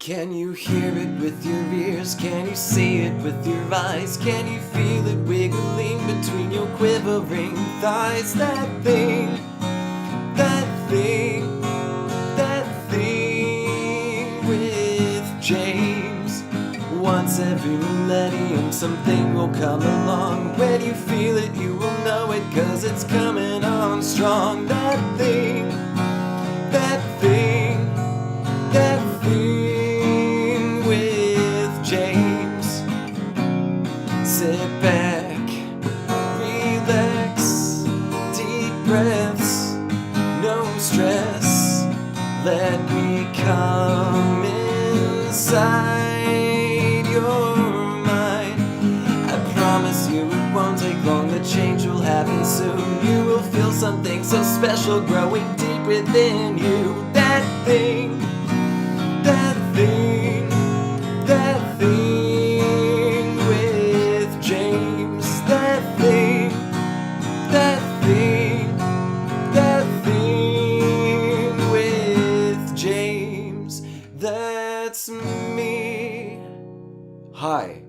Can you hear it with your ears? Can you see it with your eyes? Can you feel it wiggling between your quivering thighs? That thing with James. Once every millennium something will come along. When you feel it you will know it, 'cause it's coming on strong. That thing with James. Sit back, relax, deep breaths, no stress. Let me come inside your mind. I promise you it won't take long, the change will happen soon. You will feel something so special growing deep within you. That thing with James. That thing with James. That's me. Hi,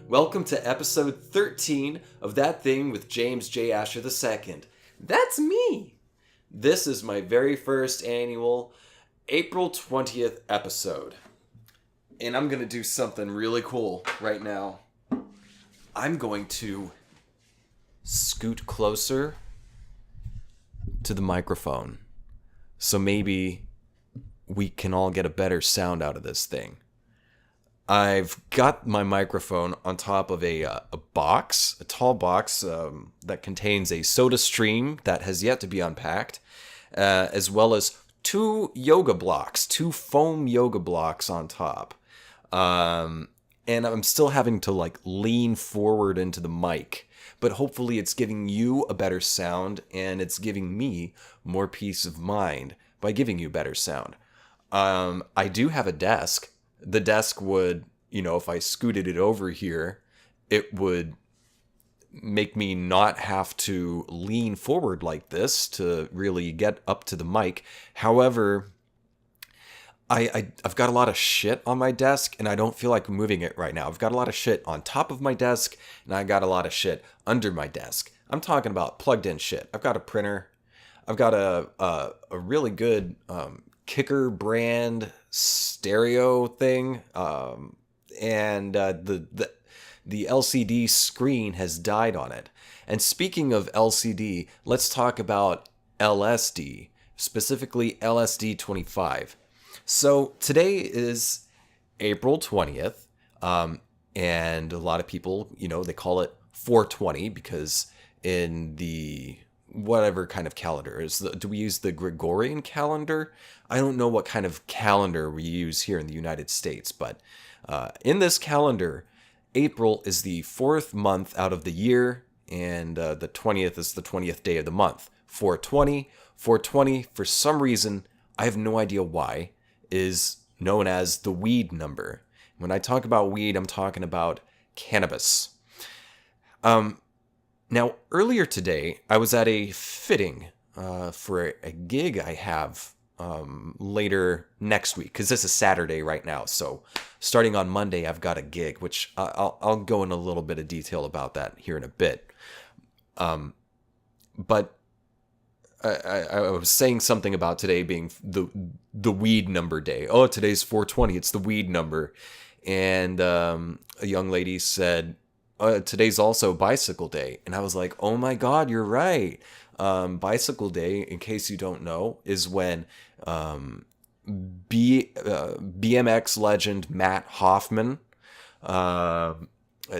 welcome to episode 13 of That Thing with James J. Asher II. That's me. This is my very first annual April 20th episode. And I'm going to do something really cool right now. I'm going to scoot closer to the microphone. So maybe we can all get a better sound out of this thing. I've got my microphone on top of a box, a tall box that contains a soda stream that has yet to be unpacked, as well as two foam yoga blocks on top. And I'm still having to lean forward into the mic, but hopefully it's giving you a better sound and it's giving me more peace of mind by giving you better sound. I do have a desk. The desk would, if I scooted it over here, it would make me not have to lean forward like this to really get up to the mic. However, I've got a lot of shit on my desk and I don't feel like moving it right now. I've got a lot of shit on top of my desk and I got a lot of shit under my desk. I'm talking about plugged in shit. I've got a printer. I've got a really good Kicker brand stereo thing, and the LCD screen has died on it. And speaking of LCD, let's talk about LSD, specifically LSD 25. So today is April 20th, and a lot of people, they call it 420 because in the whatever kind of calendar do we use the Gregorian calendar? I don't know what kind of calendar we use here in the United States, but in this calendar, April is the fourth month out of the year, and the 20th is the 20th day of the month. 420, for some reason, I have no idea why, is known as the weed number. When I talk about weed, I'm talking about cannabis. Now, earlier today, I was at a fitting for a gig I have later next week, because this is Saturday right now. So starting on Monday, I've got a gig, which I'll go in a little bit of detail about that here in a bit. But I was saying something about today being the weed number day. Oh, today's 420. It's the weed number. And a young lady said, today's also bicycle day. And I was like, oh my God, you're right. Bicycle day, in case you don't know, is when BMX legend Matt Hoffman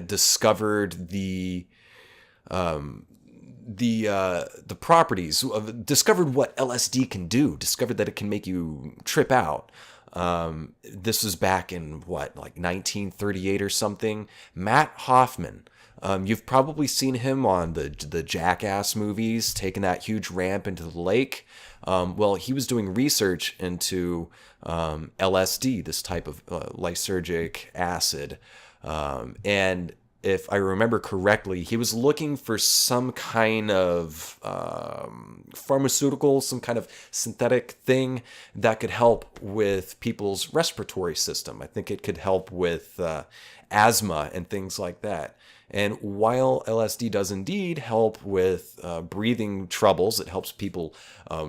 discovered the properties, discovered what LSD can do, discovered that it can make you trip out. This was back in 1938 or something. Matt Hoffman. You've probably seen him on the Jackass movies, taking that huge ramp into the lake. Well, he was doing research into LSD, this type of lysergic acid, and if I remember correctly, he was looking for some kind of pharmaceutical, some kind of synthetic thing that could help with people's respiratory system. I think it could help with asthma and things like that. And while LSD does indeed help with breathing troubles, it helps people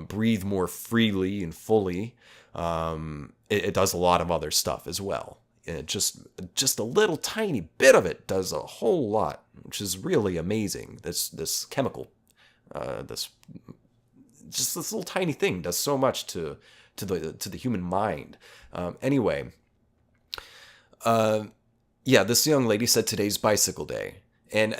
breathe more freely and fully. It does a lot of other stuff as well. Just a little tiny bit of it does a whole lot, which is really amazing. This chemical, this little tiny thing does so much to the human mind. Anyway, this young lady said today's bicycle day. And,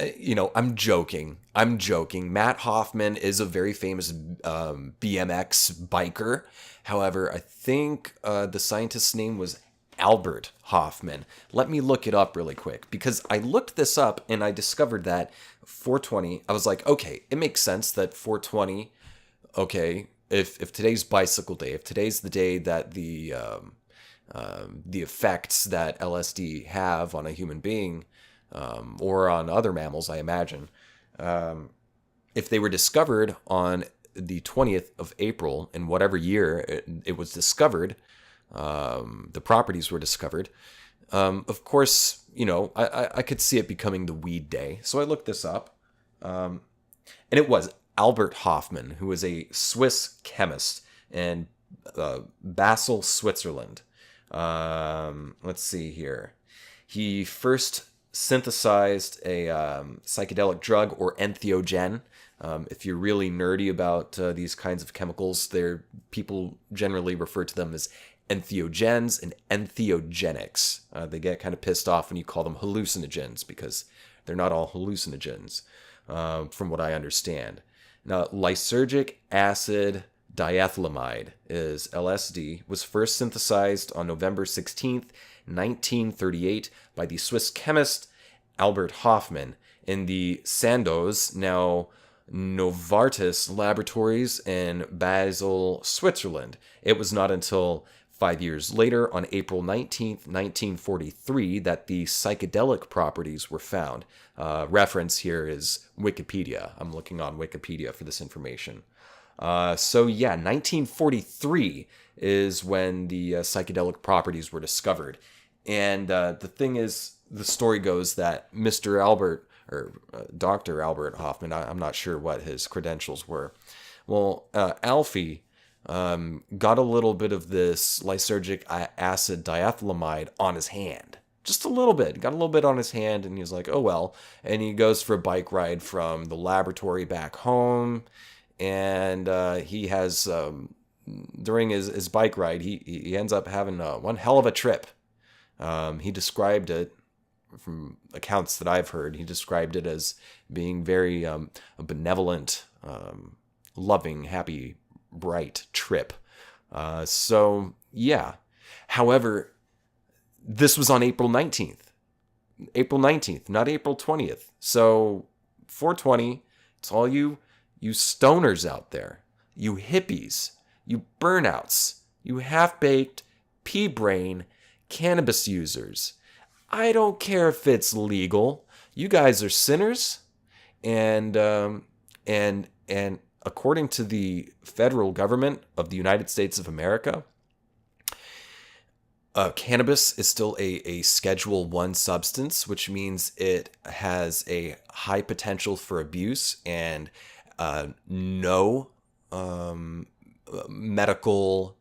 I'm joking. Matt Hoffman is a very famous BMX biker. However, I think the scientist's name was Albert Hoffman. Let me look it up really quick, because I looked this up and I discovered that 420, I was like, okay, it makes sense that 420, okay, if today's bicycle day, if today's the day that the effects that LSD have on a human being, or on other mammals, I imagine, if they were discovered on the 20th of April in whatever year it was discovered, the properties were discovered. Of course, I could see it becoming the weed day. So I looked this up. And it was Albert Hoffman, who was a Swiss chemist in Basel, Switzerland. Let's see here. He first synthesized a psychedelic drug, or entheogen. If you're really nerdy about these kinds of chemicals, people generally refer to them as entheogens and entheogenics. They get kind of pissed off when you call them hallucinogens, because they're not all hallucinogens, from what I understand. Now, lysergic acid diethylamide is LSD, was first synthesized on November 16th, 1938 by the Swiss chemist Albert Hoffman in the Sandoz, now Novartis laboratories in Basel, Switzerland. It was not until 5 years later, on April 19th, 1943, that the psychedelic properties were found. Reference here is Wikipedia. I'm looking on Wikipedia for this information. 1943 is when the psychedelic properties were discovered. And the thing is, the story goes that Mr. Albert, or Dr. Albert Hoffman, I'm not sure what his credentials were. Well, Alfie got a little bit of this lysergic acid diethylamide on his hand. Just a little bit. Got a little bit on his hand, and he was like, oh well. And he goes for a bike ride from the laboratory back home, and he has, during his bike ride, he ends up having one hell of a trip. He described it, from accounts that I've heard, he described it as being very a benevolent, loving, happy, bright trip. However, this was on April 19th. April 19th, not April 20th. So 420, it's all you stoners out there, you hippies, you burnouts, you half-baked, pea-brain, cannabis users. I don't care if it's legal. You guys are sinners, and according to the federal government of the United States of America, cannabis is still a Schedule 1 substance, which means it has a high potential for abuse and no medicinal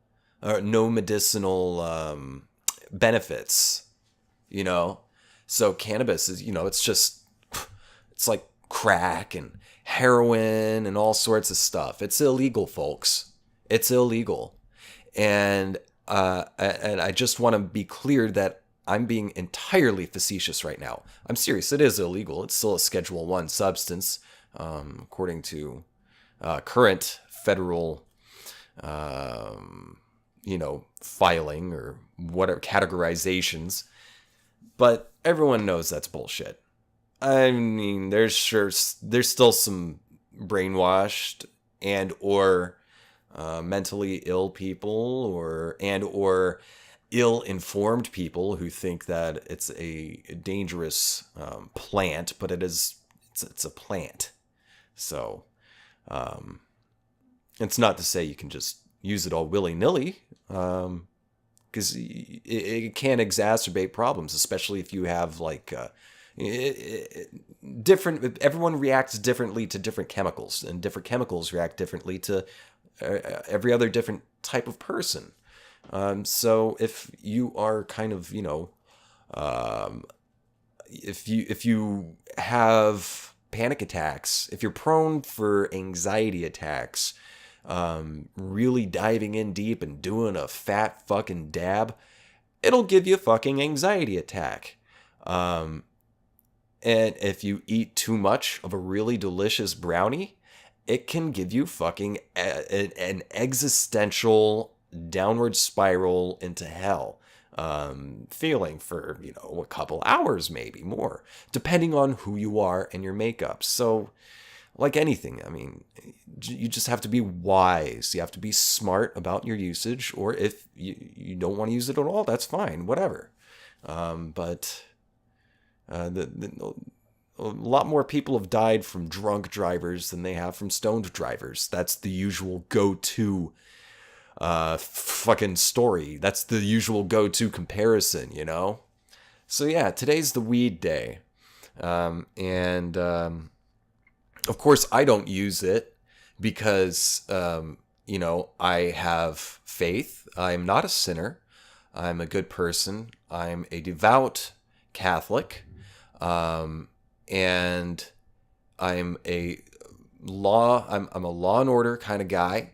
benefits. So cannabis is, it's like crack and heroin and all sorts of stuff. It's illegal, folks. It's illegal. And I just want to be clear that I'm being entirely facetious right now. I'm serious. It is illegal. It's still a Schedule 1 substance, according to current federal, filing or whatever categorizations. But everyone knows that's bullshit. I mean, there's still some brainwashed and or mentally ill people or ill-informed people who think that it's a dangerous plant, but it's a plant. So it's not to say you can just use it all willy-nilly, because it can exacerbate problems, especially if you have like different. Everyone reacts differently to different chemicals, and different chemicals react differently to every other different type of person. So if you are kind of, if you have panic attacks, if you're prone for anxiety attacks, really diving in deep and doing a fat fucking dab, it'll give you a fucking anxiety attack. And if you eat too much of a really delicious brownie, it can give you fucking an existential downward spiral into hell feeling for, a couple hours, maybe more, depending on who you are and your makeup. So, like anything, I mean, you just have to be wise. You have to be smart about your usage, or if you don't want to use it at all, that's fine, whatever. But a lot more people have died from drunk drivers than they have from stoned drivers. That's the usual go-to fucking story. That's the usual go-to comparison, So yeah, today's the weed day. And of course I don't use it because, I have faith. I'm not a sinner. I'm a good person. I'm a devout Catholic. And I'm a law and order kind of guy.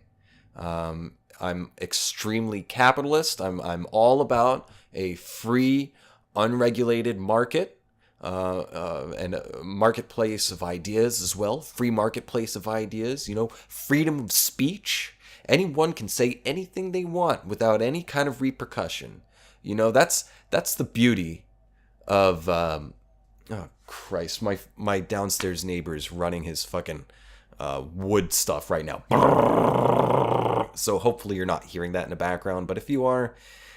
I'm extremely capitalist. I'm all about a free, unregulated market, and a marketplace of ideas as well. Free marketplace of ideas, freedom of speech. Anyone can say anything they want without any kind of repercussion. That's the beauty of, oh Christ, my downstairs neighbor is running his fucking wood stuff right now. So hopefully you're not hearing that in the background, but if you are,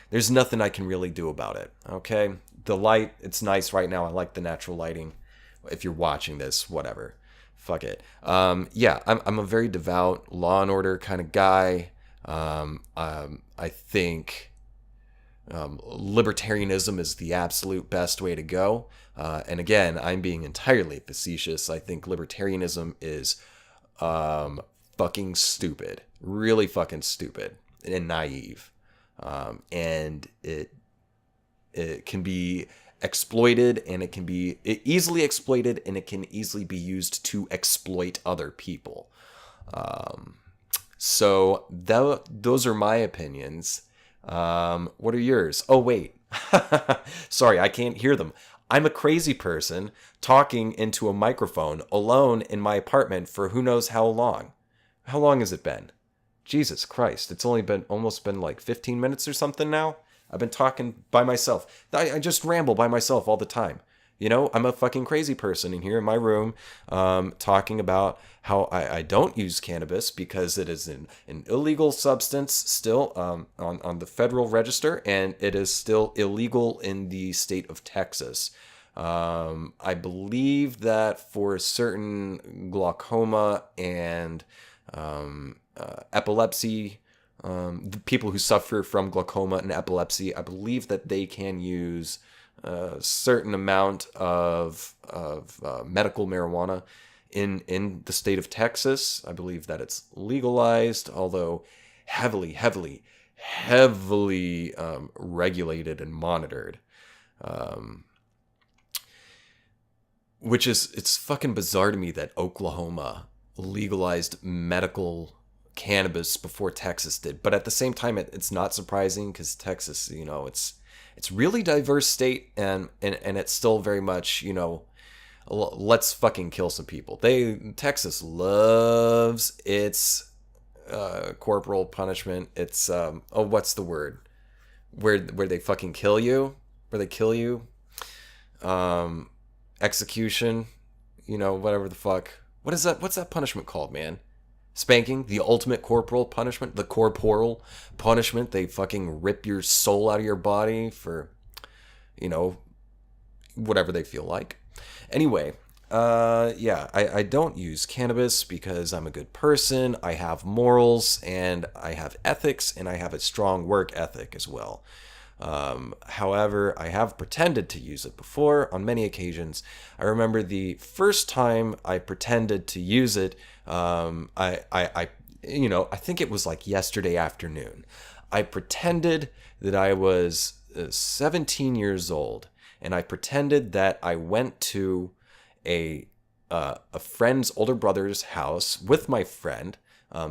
there's nothing I can really do about it, okay? The light, it's nice right now. I like the natural lighting. If you're watching this, whatever. Fuck it. Yeah, I'm a very devout law and order kind of guy. I think libertarianism is the absolute best way to go. And again, I'm being entirely facetious. I think libertarianism is fucking stupid. Really fucking stupid and naive. And it can be exploited, and it can be easily exploited, and it can easily be used to exploit other people. So those are my opinions. What are yours? Oh, wait. Sorry, I can't hear them. I'm a crazy person talking into a microphone alone in my apartment for who knows how long. How long has it been? Jesus Christ, it's only been almost been like 15 minutes or something now. I've been talking by myself. I just ramble by myself all the time. I'm a fucking crazy person in here in my room, talking about how I don't use cannabis because it is an illegal substance still on the federal register, and it is still illegal in the state of Texas. I believe that for certain glaucoma and epilepsy, the people who suffer from glaucoma and epilepsy, I believe that they can use a certain amount of medical marijuana in the state of Texas. I believe that it's legalized, although heavily regulated and monitored. Which is, it's fucking bizarre to me that Oklahoma legalized medical cannabis before Texas did. But at the same time, it's not surprising because Texas, it's really diverse state, and it's still very much, let's fucking kill some people. Texas loves its corporal punishment. It's what's the word? Where they fucking kill you? Where they kill you? Execution, whatever the fuck. What is that? What's that punishment called, man? Spanking, the ultimate corporal punishment, the corporal punishment. They fucking rip your soul out of your body for, you know, whatever they feel like. Anyway, yeah, I don't use cannabis because I'm a good person. I have morals and I have ethics and I have a strong work ethic as well. However, I have pretended to use it before on many occasions. I remember the first time I pretended to use it. I think it was like yesterday afternoon. I pretended that I was 17 years old, and I pretended that I went to a friend's older brother's house with my friend.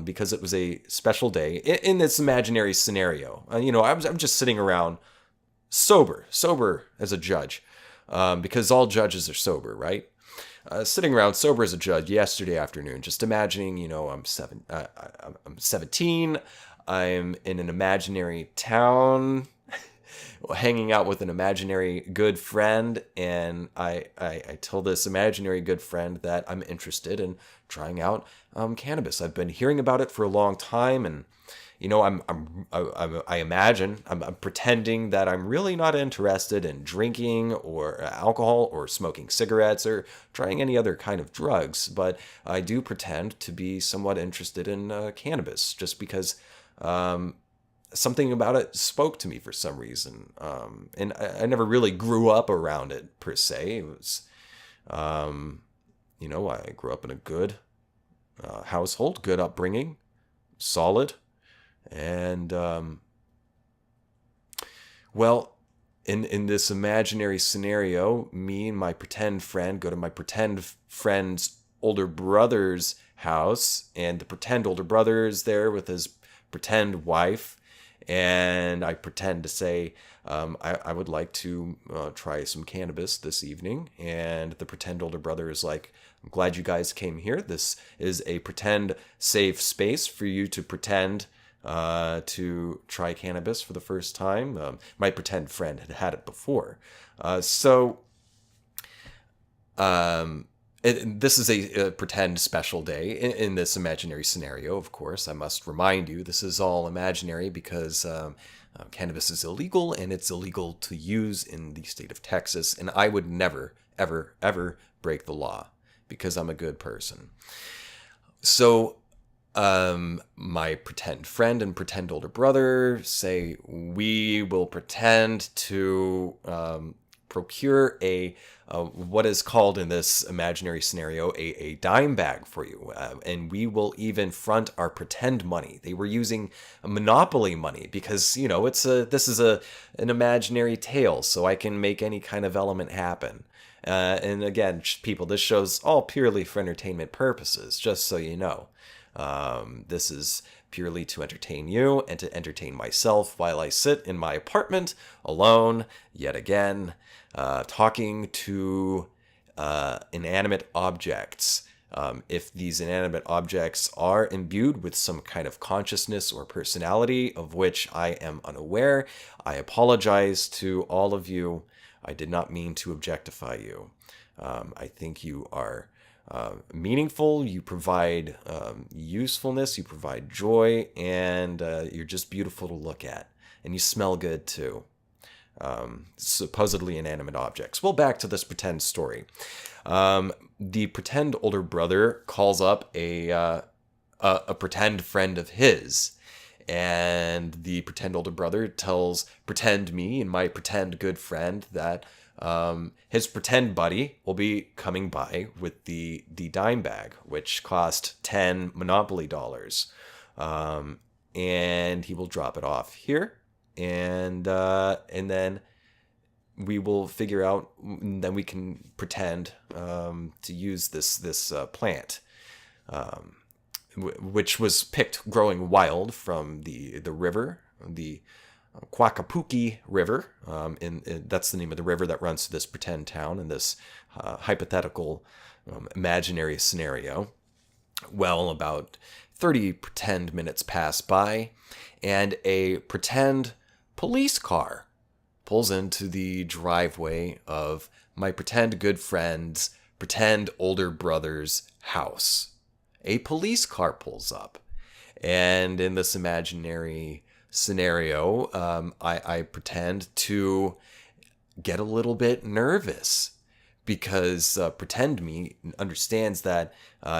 Because it was a special day in this imaginary scenario. I'm just sitting around sober as a judge, because all judges are sober, right? Sitting around sober as a judge yesterday afternoon, just imagining, I'm 17, I'm in an imaginary town, hanging out with an imaginary good friend, and I told this imaginary good friend that I'm interested in trying out cannabis. I've been hearing about it for a long time, and I imagine I'm pretending that I'm really not interested in drinking or alcohol or smoking cigarettes or trying any other kind of drugs, but I do pretend to be somewhat interested in cannabis just because something about it spoke to me for some reason. And I never really grew up around it per se. It was, I grew up in a good household, good upbringing, solid. And, in this imaginary scenario, me and my pretend friend go to my pretend friend's older brother's house, and the pretend older brother is there with his pretend wife. And I pretend to say, I would like to try some cannabis this evening. And the pretend older brother is like, I'm glad you guys came here. This is a pretend safe space for you to pretend to try cannabis for the first time. My pretend friend had it before. This is a pretend special day in this imaginary scenario, of course. I must remind you, this is all imaginary because cannabis is illegal, and it's illegal to use in the state of Texas. And I would never, ever, ever break the law because I'm a good person. So my pretend friend and pretend older brother say we will pretend to procure a what is called in this imaginary scenario a dime bag for you, and we will even front our pretend money. They were using Monopoly money because this is an imaginary tale, so I can make any kind of element happen. And again, people, this show's all purely for entertainment purposes, just so you know. This is purely to entertain you and to entertain myself while I sit in my apartment alone, yet again, talking to inanimate objects. If these inanimate objects are imbued with some kind of consciousness or personality of which I am unaware, I apologize to all of you. I did not mean to objectify you. I think you are meaningful, you provide usefulness, you provide joy, and you're just beautiful to look at. And you smell good too. Supposedly inanimate objects. Well, back to this pretend story. The pretend older brother calls up a pretend friend of his. And the pretend older brother tells pretend me and my pretend good friend that his pretend buddy will be coming by with the dime bag, which cost 10 Monopoly dollars. And he will drop it off here. And then we will figure out, then we can pretend to use this plant. Which was picked growing wild from the river, the Quacapuki River. That's the name of the river that runs through this pretend town in this hypothetical imaginary scenario. Well, about 30 pretend minutes pass by, and a pretend police car pulls into the driveway of my pretend good friend's pretend older brother's house. a police car pulls up. And in this imaginary scenario, I pretend to get a little bit nervous because pretend me understands that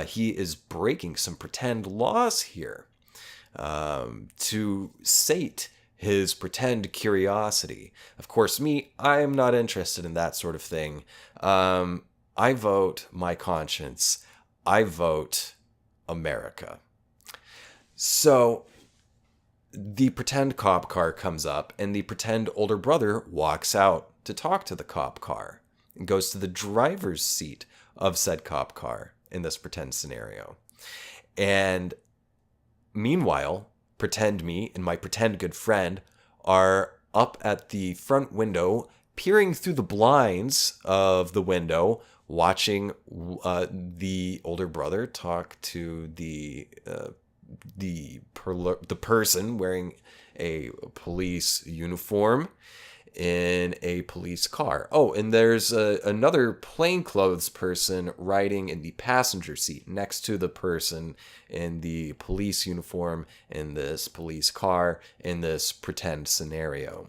he is breaking some pretend laws here to sate his pretend curiosity. Of course, me, I am not interested in that sort of thing. I vote my conscience. I vote America. So the pretend cop car comes up, and the pretend older brother walks out to talk to the cop car and goes to the driver's seat of said cop car in this pretend scenario. And meanwhile, pretend me and my pretend good friend are up at the front window, peering through the blinds of the window, watching the older brother talk to the person wearing a police uniform in a police car. Oh, and there's another plainclothes person riding in the passenger seat next to the person in the police uniform in this police car in this pretend scenario.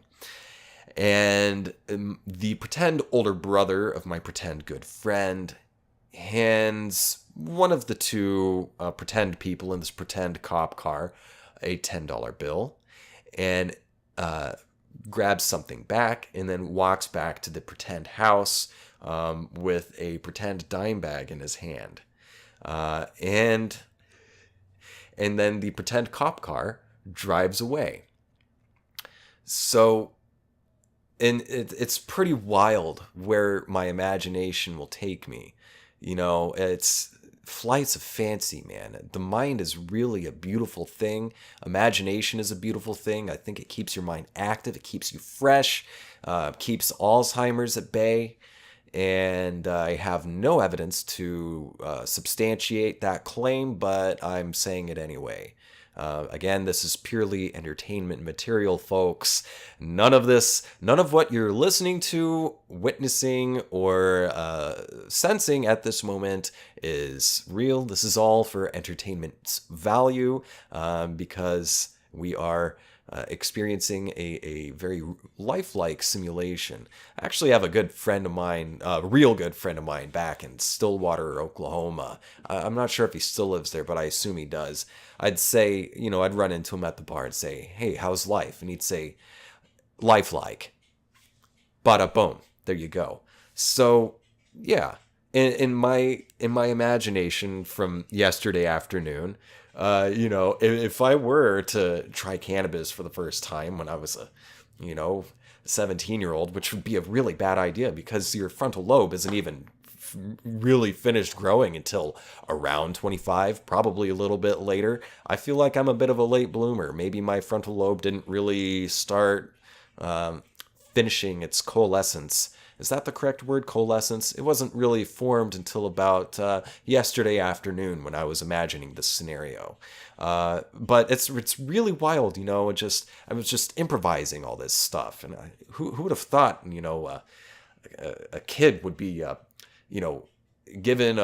And the pretend older brother of my pretend good friend hands one of the two pretend people in this pretend cop car a $10 bill and grabs something back and then walks back to the pretend house with a pretend dime bag in his hand. And then the pretend cop car drives away. So, and it's pretty wild where my imagination will take me. You know, it's flights of fancy, man. The mind is really a beautiful thing. Imagination is a beautiful thing. I think it keeps your mind active. It keeps you fresh. Keeps Alzheimer's at bay. And I have no evidence to substantiate that claim, but I'm saying it anyway. Again, this is purely entertainment material, folks. None of what you're listening to, witnessing, or sensing at this moment is real. This is all for entertainment's value, because we are experiencing a very lifelike simulation. I actually have a good friend of mine, a real good friend of mine back in Stillwater, Oklahoma. I'm not sure if he still lives there, but I assume he does. I'd say, I'd run into him at the bar and say, "Hey, how's life?" And he'd say, "Lifelike." Bada boom. There you go. So, yeah. In my imagination from yesterday afternoon, if I were to try cannabis for the first time when I was a 17-year-old, which would be a really bad idea because your frontal lobe isn't even really finished growing until around 25, probably a little bit later. I feel like I'm a bit of a late bloomer. Maybe my frontal lobe didn't really start finishing its coalescence. Is that the correct word, coalescence? It wasn't really formed until about yesterday afternoon when I was imagining this scenario. But it's really wild, I was just improvising all this stuff, and who would have thought, a kid would be, given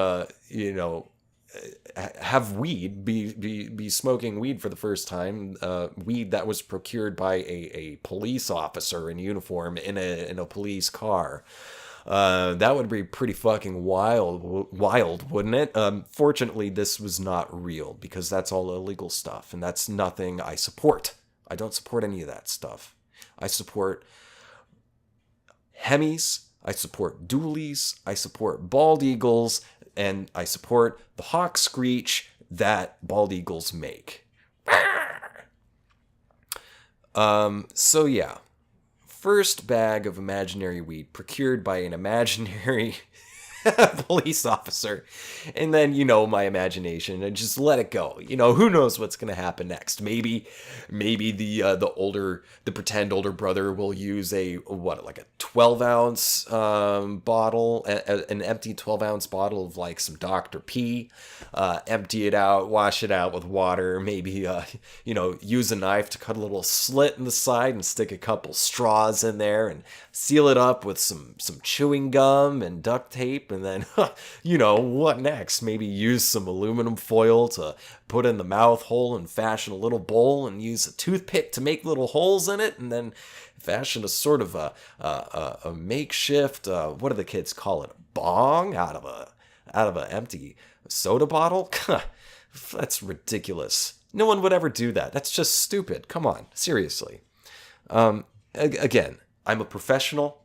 have weed, be smoking weed for the first time, weed that was procured by a police officer in uniform in a police car. That would be pretty fucking wild, wouldn't it? Fortunately, this was not real because that's all illegal stuff, and that's nothing I support. I don't support any of that stuff. I support Hemis, I support dualies, I support bald eagles, and I support the hawk screech that bald eagles make. So yeah. First bag of imaginary weed procured by an imaginary police officer. And then, my imagination, and just let it go. Who knows what's going to happen next? Maybe the pretend older brother will use a 12-ounce bottle, an empty 12-ounce bottle of like some Dr. P, empty it out, wash it out with water, maybe, use a knife to cut a little slit in the side and stick a couple straws in there and seal it up with some chewing gum and duct tape, and then, what next? Maybe use some aluminum foil to put in the mouth hole and fashion a little bowl, and use a toothpick to make little holes in it, and then fashion a sort of a makeshift, what do the kids call it, a bong out of an empty soda bottle? That's ridiculous. No one would ever do that. That's just stupid. Come on, seriously. Again, I'm a professional.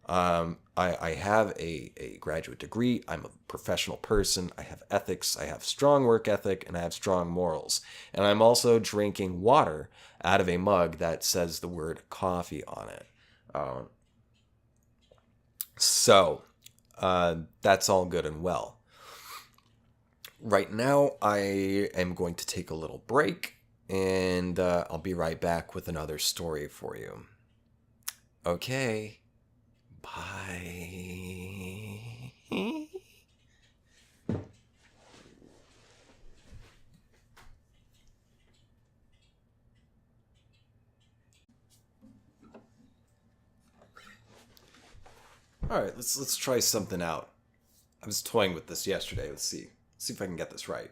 I have a graduate degree. I'm a professional person. I have ethics. I have strong work ethic, and I have strong morals. And I'm also drinking water out of a mug that says the word coffee on it. So that's all good and well. Right now, I am going to take a little break, and I'll be right back with another story for you. Okay. Bye. All right, let's try something out. I was toying with this yesterday. Let's see if I can get this right.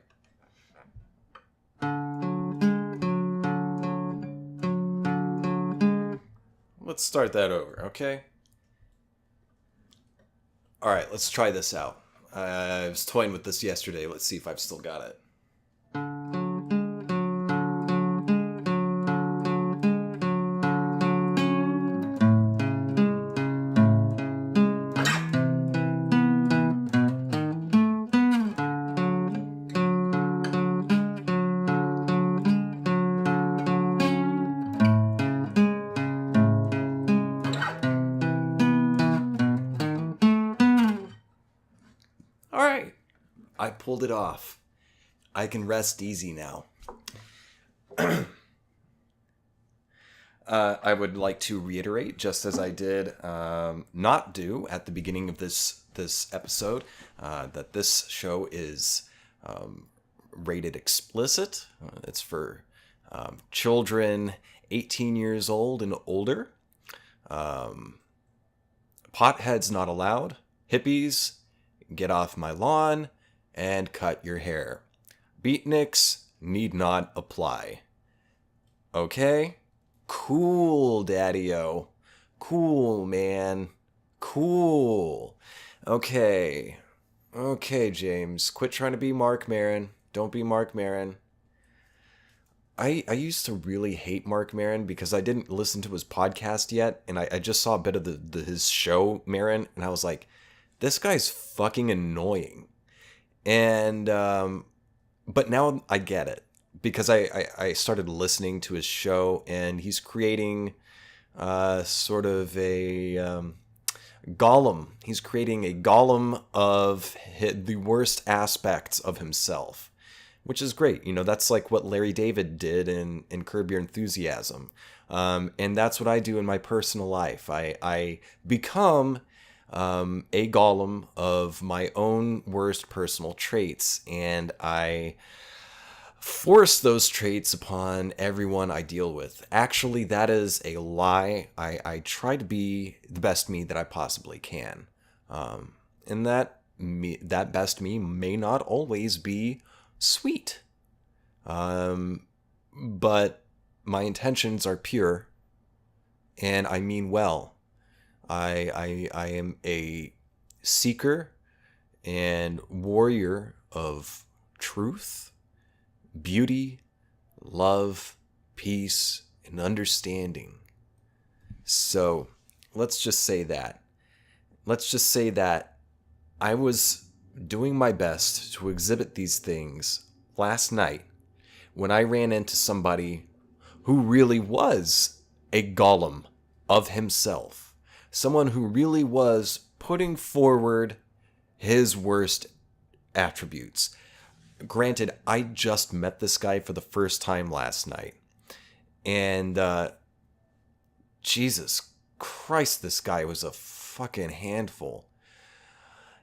Let's start that over, okay? All right, let's try this out. I was toying with this yesterday. Let's see if I've still got it. All right, I pulled it off. I can rest easy now. I would like to reiterate, just as I did not do at the beginning of this episode, that this show is rated explicit. It's for children 18 years old and older. Potheads not allowed. Hippies, get off my lawn and cut your hair. Beatniks need not apply. Okay? Cool, Daddy-O. Cool, man. Cool. Okay. Okay, James. Quit trying to be Marc Maron. Don't be Marc Maron. I used to really hate Marc Maron because I didn't listen to his podcast yet, and I just saw a bit of his show, Maron, and I was like, this guy's fucking annoying. And, but now I get it. Because I started listening to his show, and he's creating sort of a golem. He's creating a golem of the worst aspects of himself, which is great. That's like what Larry David did in Curb Your Enthusiasm. And that's what I do in my personal life. I become a golem of my own worst personal traits, and I force those traits upon everyone I deal with. Actually, that is a lie. I try to be the best me that I possibly can. And that best me may not always be sweet. But my intentions are pure, and I mean well. I am a seeker and warrior of truth, beauty, love, peace, and understanding. So let's just say that. Let's just say that I was doing my best to exhibit these things last night when I ran into somebody who really was a golem of himself. Someone who really was putting forward his worst attributes. Granted, I just met this guy for the first time last night. And Jesus Christ, this guy was a fucking handful.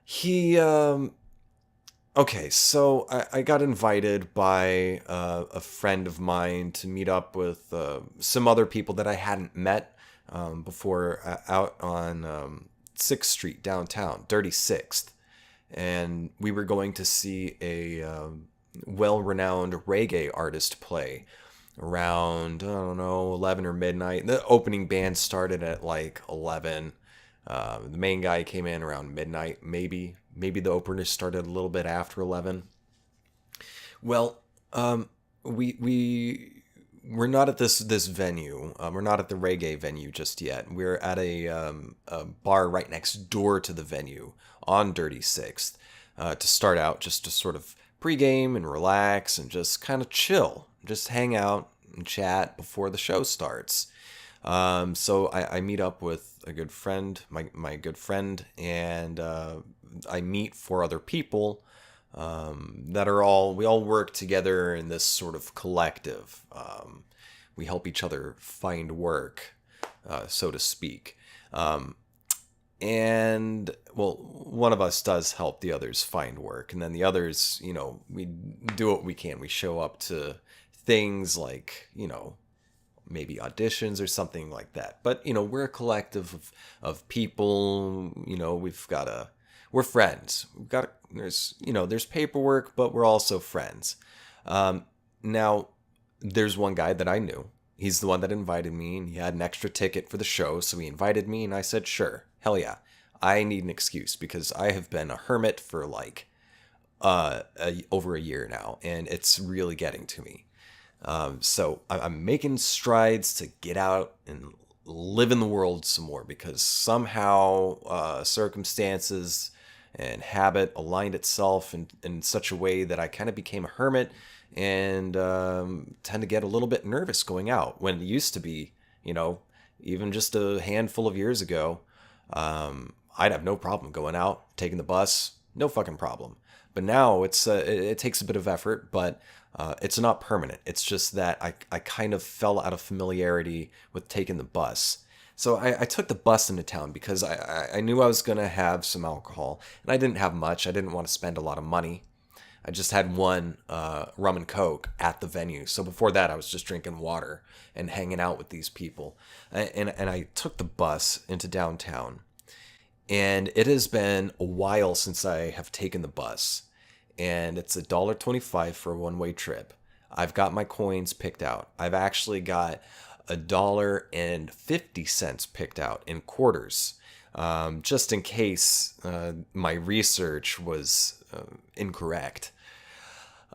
He, okay, so I got invited by a friend of mine to meet up with some other people that I hadn't met before out on 6th Street downtown, Dirty 6th. and we were going to see a well-renowned reggae artist play around, I don't know, 11 or midnight. The opening band started at like 11. The main guy came in around midnight, maybe. Maybe the opener started a little bit after 11. Well, we're not at this venue. We're not at the reggae venue just yet. We're at a bar right next door to the venue on Dirty Sixth to start out, just to sort of pregame and relax and just kind of chill, just hang out and chat before the show starts. So I meet up with a good friend, my good friend, and I meet four other people that are we all work together in this sort of collective. We help each other find work, so to speak. And, well, one of us does help the others find work. And then the others, we do what we can. We show up to things like, maybe auditions or something like that. But, we're a collective of people, we're friends. There's paperwork, but we're also friends. Now, there's one guy that I knew. He's the one that invited me, and he had an extra ticket for the show, so he invited me, and I said, sure, hell yeah. I need an excuse, because I have been a hermit for like over a year now, and it's really getting to me. So I'm making strides to get out and live in the world some more, because somehow circumstances and habit aligned itself in such a way that I kind of became a hermit and tend to get a little bit nervous going out, when it used to be, even just a handful of years ago, I'd have no problem going out, taking the bus, no fucking problem. But now it takes a bit of effort, but it's not permanent. It's just that I kind of fell out of familiarity with taking the bus. So I took the bus into town because I knew I was going to have some alcohol, and I didn't have much. I didn't want to spend a lot of money. I just had one rum and coke at the venue. So before that, I was just drinking water and hanging out with these people. And I took the bus into downtown. And it has been a while since I have taken the bus. And it's $1.25 for a one-way trip. I've got my coins picked out. I've actually got $1.50 picked out in quarters. Just in case my research was incorrect.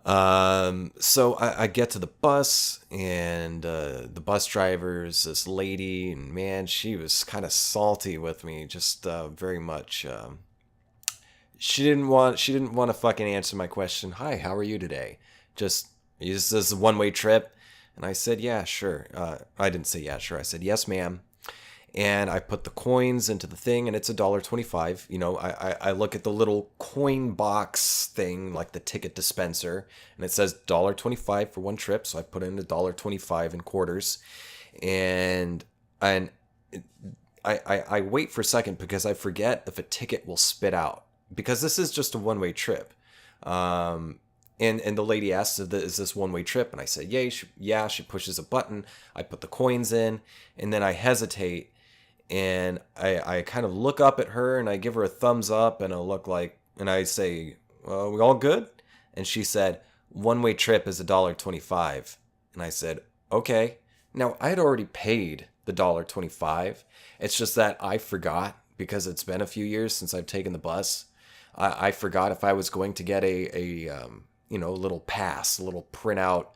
So I get to the bus, and the bus driver is this lady, and man, she was kind of salty with me, just very much. She didn't want to fucking answer my question. Hi, how are you today? Just, is this a one-way trip? And I said, yeah, sure. I didn't say yeah, sure. I said, yes, ma'am. And I put the coins into the thing, and it's $1.25. I look at the little coin box thing, like the ticket dispenser, and it says $1.25 for one trip. So I put in $1.25 in quarters, and I wait for a second because I forget if a ticket will spit out, because this is just a one-way trip. And the lady asks, is this one-way trip? And I said, yeah. She pushes a button. I put the coins in, and then I hesitate. And I kind of look up at her, and I give her a thumbs up, and I say, well, we all good? And she said, one-way trip is $1.25. And I said, okay. Now, I had already paid the $1.25. It's just that I forgot, because it's been a few years since I've taken the bus. I forgot if I was going to get a little pass, a little printout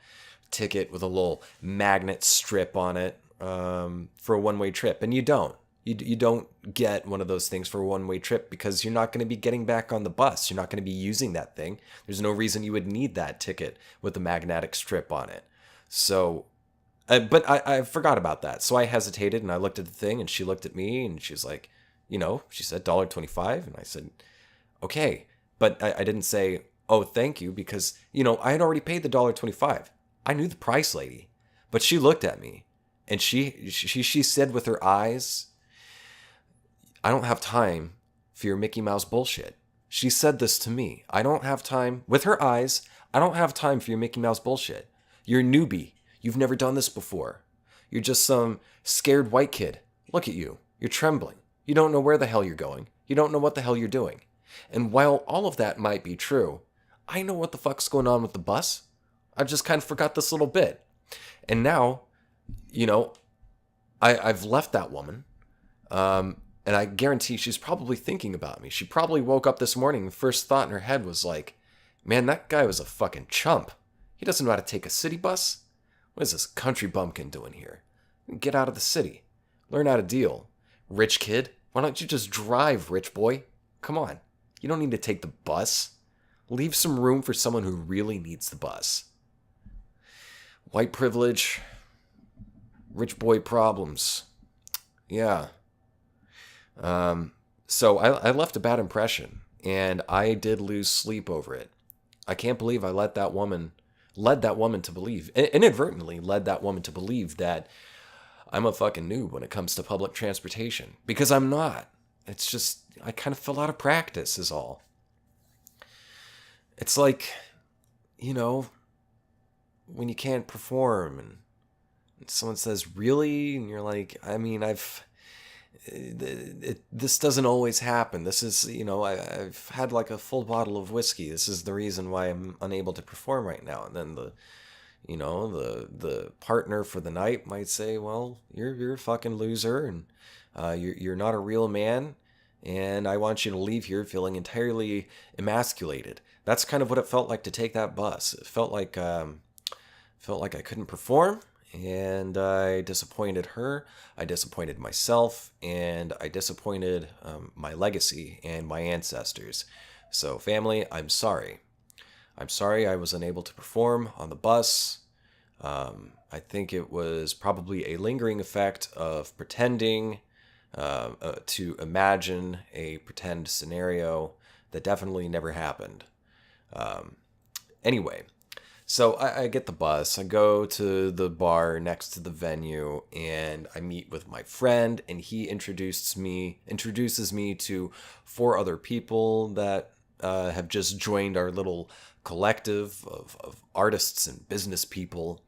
ticket with a little magnet strip on it for a one-way trip. And you don't. You don't get one of those things for a one-way trip, because you're not going to be getting back on the bus. You're not going to be using that thing. There's no reason you would need that ticket with the magnetic strip on it. So, but I forgot about that. So I hesitated, and I looked at the thing, and she looked at me, and she's like, she said $1.25. And I said, okay. But I didn't say, oh, thank you, because, I had already paid the $1.25. I knew the price, lady. But she looked at me, and she said with her eyes, I don't have time for your Mickey Mouse bullshit. She said this to me. I don't have time, with her eyes, I don't have time for your Mickey Mouse bullshit. You're a newbie. You've never done this before. You're just some scared white kid. Look at you. You're trembling. You don't know where the hell you're going. You don't know what the hell you're doing. And while all of that might be true, I know what the fuck's going on with the bus. I just kind of forgot this little bit. And now, you know, I've left that woman. And I guarantee she's probably thinking about me. She probably woke up this morning, the first thought in her head was like, man, that guy was a fucking chump. He doesn't know how to take a city bus. What is this country bumpkin doing here? Get out of the city. Learn how to deal. Rich kid, why don't you just drive, rich boy? Come on. You don't need to take the bus. Leave some room for someone who really needs the bus. White privilege. Rich boy problems. Yeah. So I left a bad impression, and I did lose sleep over it. I can't believe I led that woman to believe, inadvertently led that woman to believe that I'm a fucking noob when it comes to public transportation. Because I'm not. It's just, I kind of fell out of practice is all. It's like, you know, when you can't perform and someone says, really? And you're like, I mean, this doesn't always happen. This is, you know, I've had like a full bottle of whiskey. This is the reason why I'm unable to perform right now. And then the partner for the night might say, well, you're a fucking loser, and you're not a real man, and I want you to leave here feeling entirely emasculated. That's kind of what it felt like to take that bus. It felt like I couldn't perform. And I disappointed her, I disappointed myself, and I disappointed my legacy and my ancestors. So family, I'm sorry. I'm sorry I was unable to perform on the bus. I think it was probably a lingering effect of pretending to imagine a pretend scenario that definitely never happened. Anyway. So I get the bus, I go to the bar next to the venue, and I meet with my friend, and he introduces me to 4 other people that have just joined our little collective of artists and business people.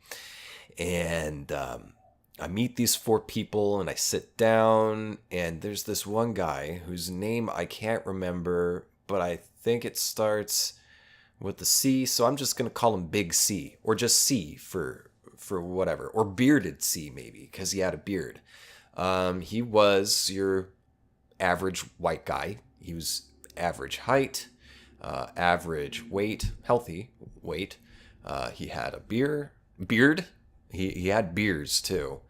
And I meet these 4 people, and I sit down, and there's this one guy whose name I can't remember, but I think it starts with the C, so I'm just going to call him Big C, or just C for whatever, or Bearded C maybe, because he had a beard. He was your average white guy. He was average height, average weight, healthy weight. He had a beard. He had beers too,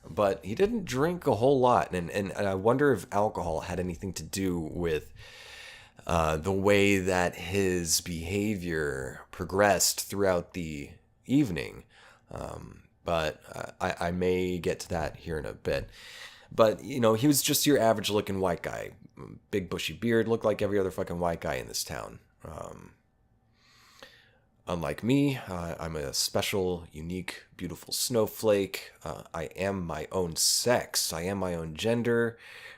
but he didn't drink a whole lot, and I wonder if alcohol had anything to do with the way that his behavior progressed throughout the evening. But I may get to that here in a bit. But, you know, he was just your average looking white guy. Big bushy beard, looked like every other fucking white guy in this town. Unlike me, I'm a special, unique, beautiful snowflake. I am my own sex. I am my own gender.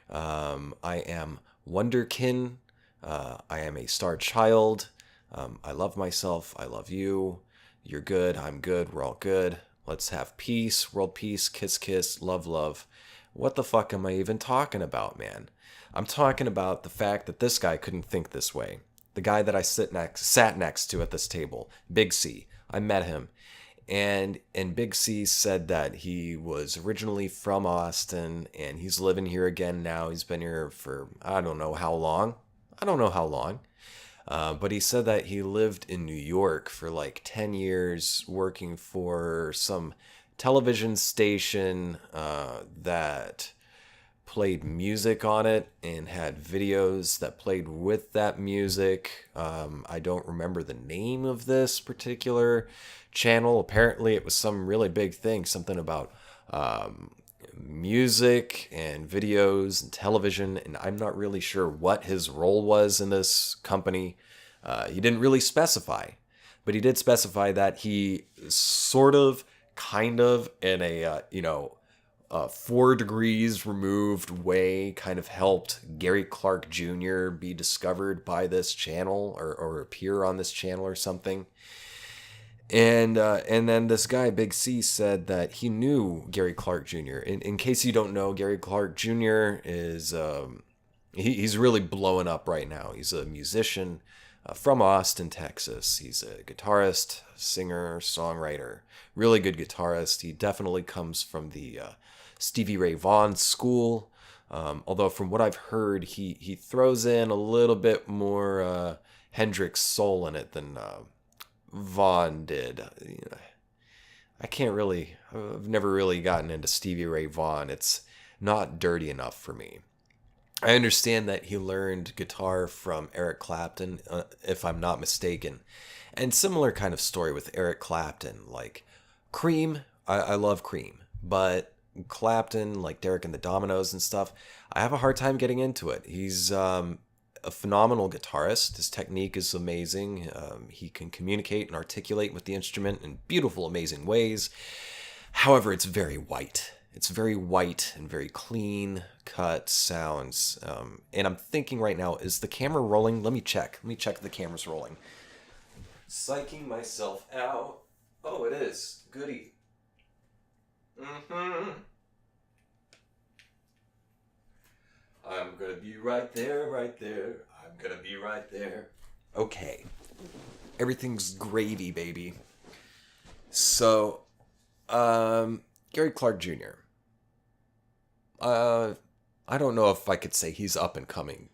I am Wonderkin. I am a star child. I love myself. I love you. You're good. I'm good. We're all good. Let's have peace, world peace, kiss, kiss, love, love. What the fuck am I even talking about, man? I'm talking about the fact that this guy couldn't think this way. The guy that I sat next to at this table, Big C. I met him. And Big C said that he was originally from Austin, and he's living here again now. He's been here for I don't know how long. But he said that he lived in New York for like 10 years working for some television station that played music on it and had videos that played with that music. I don't remember the name of this particular channel. Apparently it was some really big thing, something about music and videos and television, and I'm not really sure what his role was in this company. He didn't really specify, but he did specify that he sort of, kind of, in a 4 degrees removed way, kind of helped Gary Clark Jr. be discovered by this channel or appear on this channel or something. And then this guy, Big C, said that he knew Gary Clark Jr. In case you don't know, Gary Clark Jr. is he's really blowing up right now. He's a musician from Austin, Texas. He's a guitarist, singer, songwriter, really good guitarist. He definitely comes from the Stevie Ray Vaughan school. Although from what I've heard, he throws in a little bit more Hendrix soul in it than Vaughan did. I've never really gotten into Stevie Ray Vaughan. It's not dirty enough for me. I understand that he learned guitar from Eric Clapton, if I'm not mistaken. And similar kind of story with Eric Clapton. Like Cream, I love Cream. But Clapton, like Derek and the Dominoes and stuff, I have a hard time getting into it. He's a phenomenal guitarist. His technique is amazing. He can communicate and articulate with the instrument in beautiful, amazing ways. However, it's very white. It's very white and very clean cut sounds. And I'm thinking right now, is the camera rolling? Let me check. Let me check if the camera's rolling. Psyching myself out. Oh, it is. Goody. Mm-hmm. I'm gonna be right there, right there. I'm gonna be right there. Okay. Everything's gravy, baby. So, Gary Clark Jr. I don't know if I could say he's up and coming.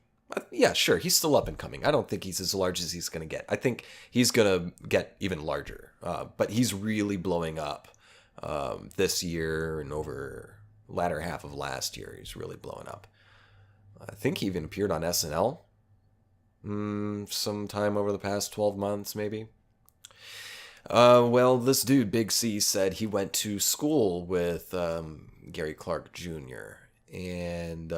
Yeah, sure, he's still up and coming. I don't think he's as large as he's going to get. I think he's going to get even larger. But he's really blowing up this year and over latter half of last year. He's really blowing up. I think he even appeared on SNL sometime over the past 12 months, maybe. Well, this dude, Big C, said he went to school with Gary Clark Jr. And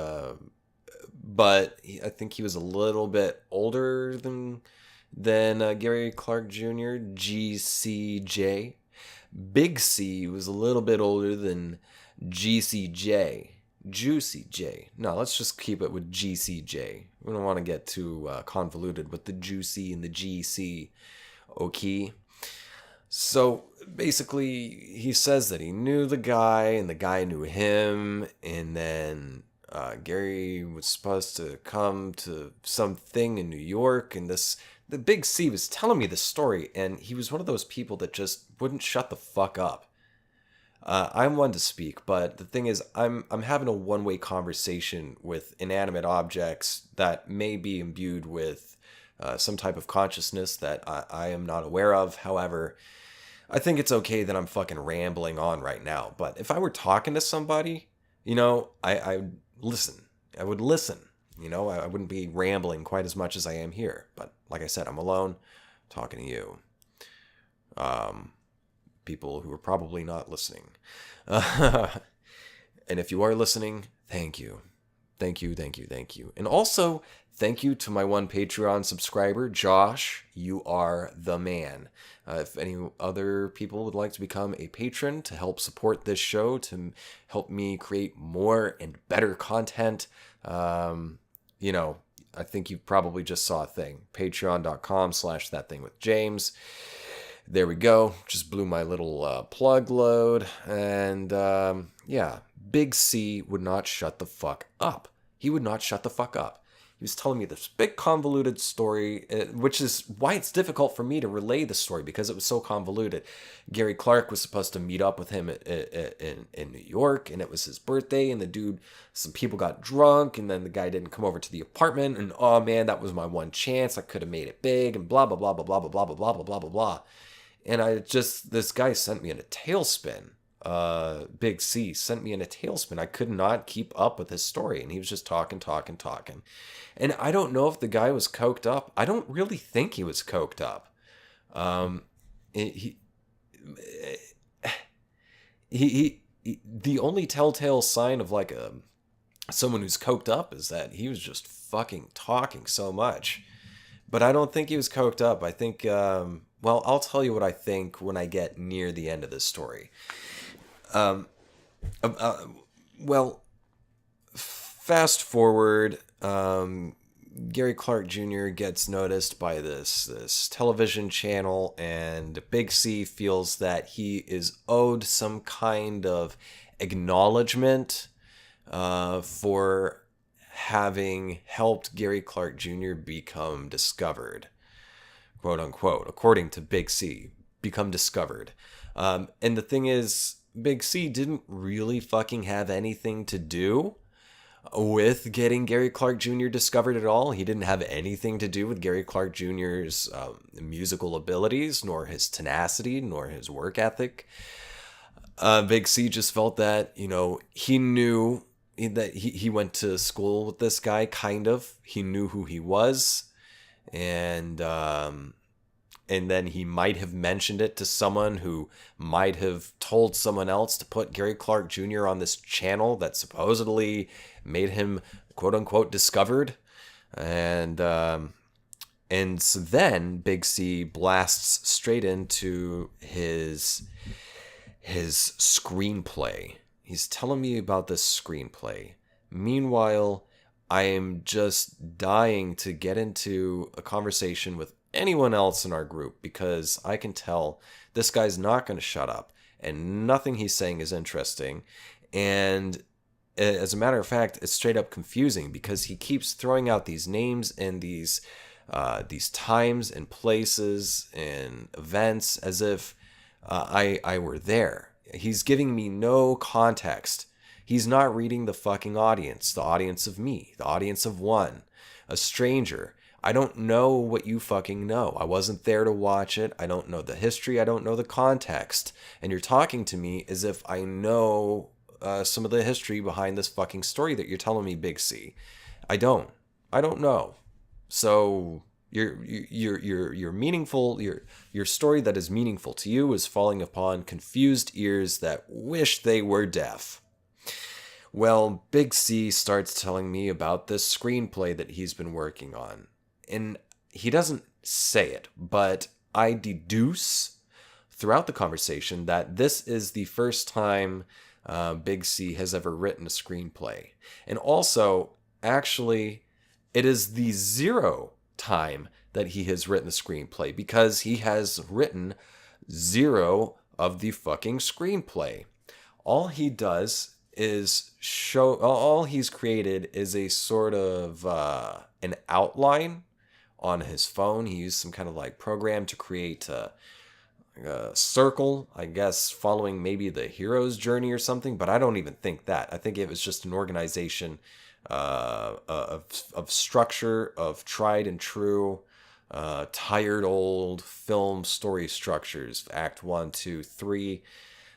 but I think he was a little bit older than Gary Clark Jr. GCJ. Big C was a little bit older than GCJ. Juicy J. No, let's just keep it with GCJ. We don't want to get too convoluted with the Juicy and the GC. Okay. So basically, he says that he knew the guy and the guy knew him, and then Gary was supposed to come to something in New York, and the Big C was telling me this story, and he was one of those people that just wouldn't shut the fuck up. I'm one to speak, but the thing is, I'm having a one-way conversation with inanimate objects that may be imbued with some type of consciousness that I am not aware of. However, I think it's okay that I'm fucking rambling on right now. But if I were talking to somebody, I listen. I would listen. I wouldn't be rambling quite as much as I am here. But like I said, I'm alone talking to you. People who are probably not listening. And if you are listening, thank you. Thank you, thank you, thank you. And also, thank you to my one Patreon subscriber, Josh. You are the man. If any other people would like to become a patron to help support this show, to help me create more and better content, I think you probably just saw a thing. Patreon.com/thatthingwithjames. There we go. Just blew my little plug load. And Big C would not shut the fuck up. He would not shut the fuck up. He was telling me this big convoluted story, which is why it's difficult for me to relay the story, because it was so convoluted. Gary Clark was supposed to meet up with him in New York, and it was his birthday, and some people got drunk, and then the guy didn't come over to the apartment, and oh man, that was my one chance. I could have made it big, and blah, blah, blah, blah, blah, blah, blah, blah, blah, blah, blah, blah. And this guy sent me in a tailspin. Big C sent me in a tailspin. I could not keep up with his story, and he was just talking. And I don't know if the guy was coked up. I don't really think he was coked up. The only telltale sign of like someone who's coked up is that he was just fucking talking so much. But I don't think he was coked up. I think, I'll tell you what I think when I get near the end of this story. Fast forward, Gary Clark Jr. gets noticed by this television channel, and Big C feels that he is owed some kind of acknowledgement for having helped Gary Clark Jr. become discovered, quote unquote, according to Big C, become discovered. And the thing is, Big C didn't really fucking have anything to do with getting Gary Clark Jr. discovered at all. He didn't have anything to do with Gary Clark Jr.'s musical abilities, nor his tenacity, nor his work ethic. Big C just felt that, he knew that he went to school with this guy, kind of. He knew who he was. And then he might have mentioned it to someone who might have told someone else to put Gary Clark Jr. on this channel that supposedly made him, quote unquote, discovered. And so then Big C blasts straight into his screenplay. He's telling me about this screenplay. Meanwhile, I am just dying to get into a conversation with anyone else in our group, because I can tell this guy's not going to shut up, and nothing he's saying is interesting. And as a matter of fact, it's straight up confusing, because he keeps throwing out these names and these times and places and events as if I were there. He's giving me no context. He's not reading the fucking audience, the audience of me, the audience of one, a stranger. I don't know what you fucking know. I wasn't there to watch it. I don't know the history. I don't know the context. And you're talking to me as if I know some of the history behind this fucking story that you're telling me, Big C. I don't know. So your meaningful, your story that is meaningful to you is falling upon confused ears that wish they were deaf. Well, Big C starts telling me about this screenplay that he's been working on. And he doesn't say it, but I deduce throughout the conversation that this is the first time Big C has ever written a screenplay. And also, actually, it is the 0 time that he has written a screenplay, because he has written 0 of the fucking screenplay. All he does is all he's created is a sort of an outline on his phone. He used some kind of like program to create a circle, I guess, following maybe the hero's journey or something, but I don't even think that. I think it was just an organization of structure, of tried and true, tired old film story structures, act 1, 2, 3,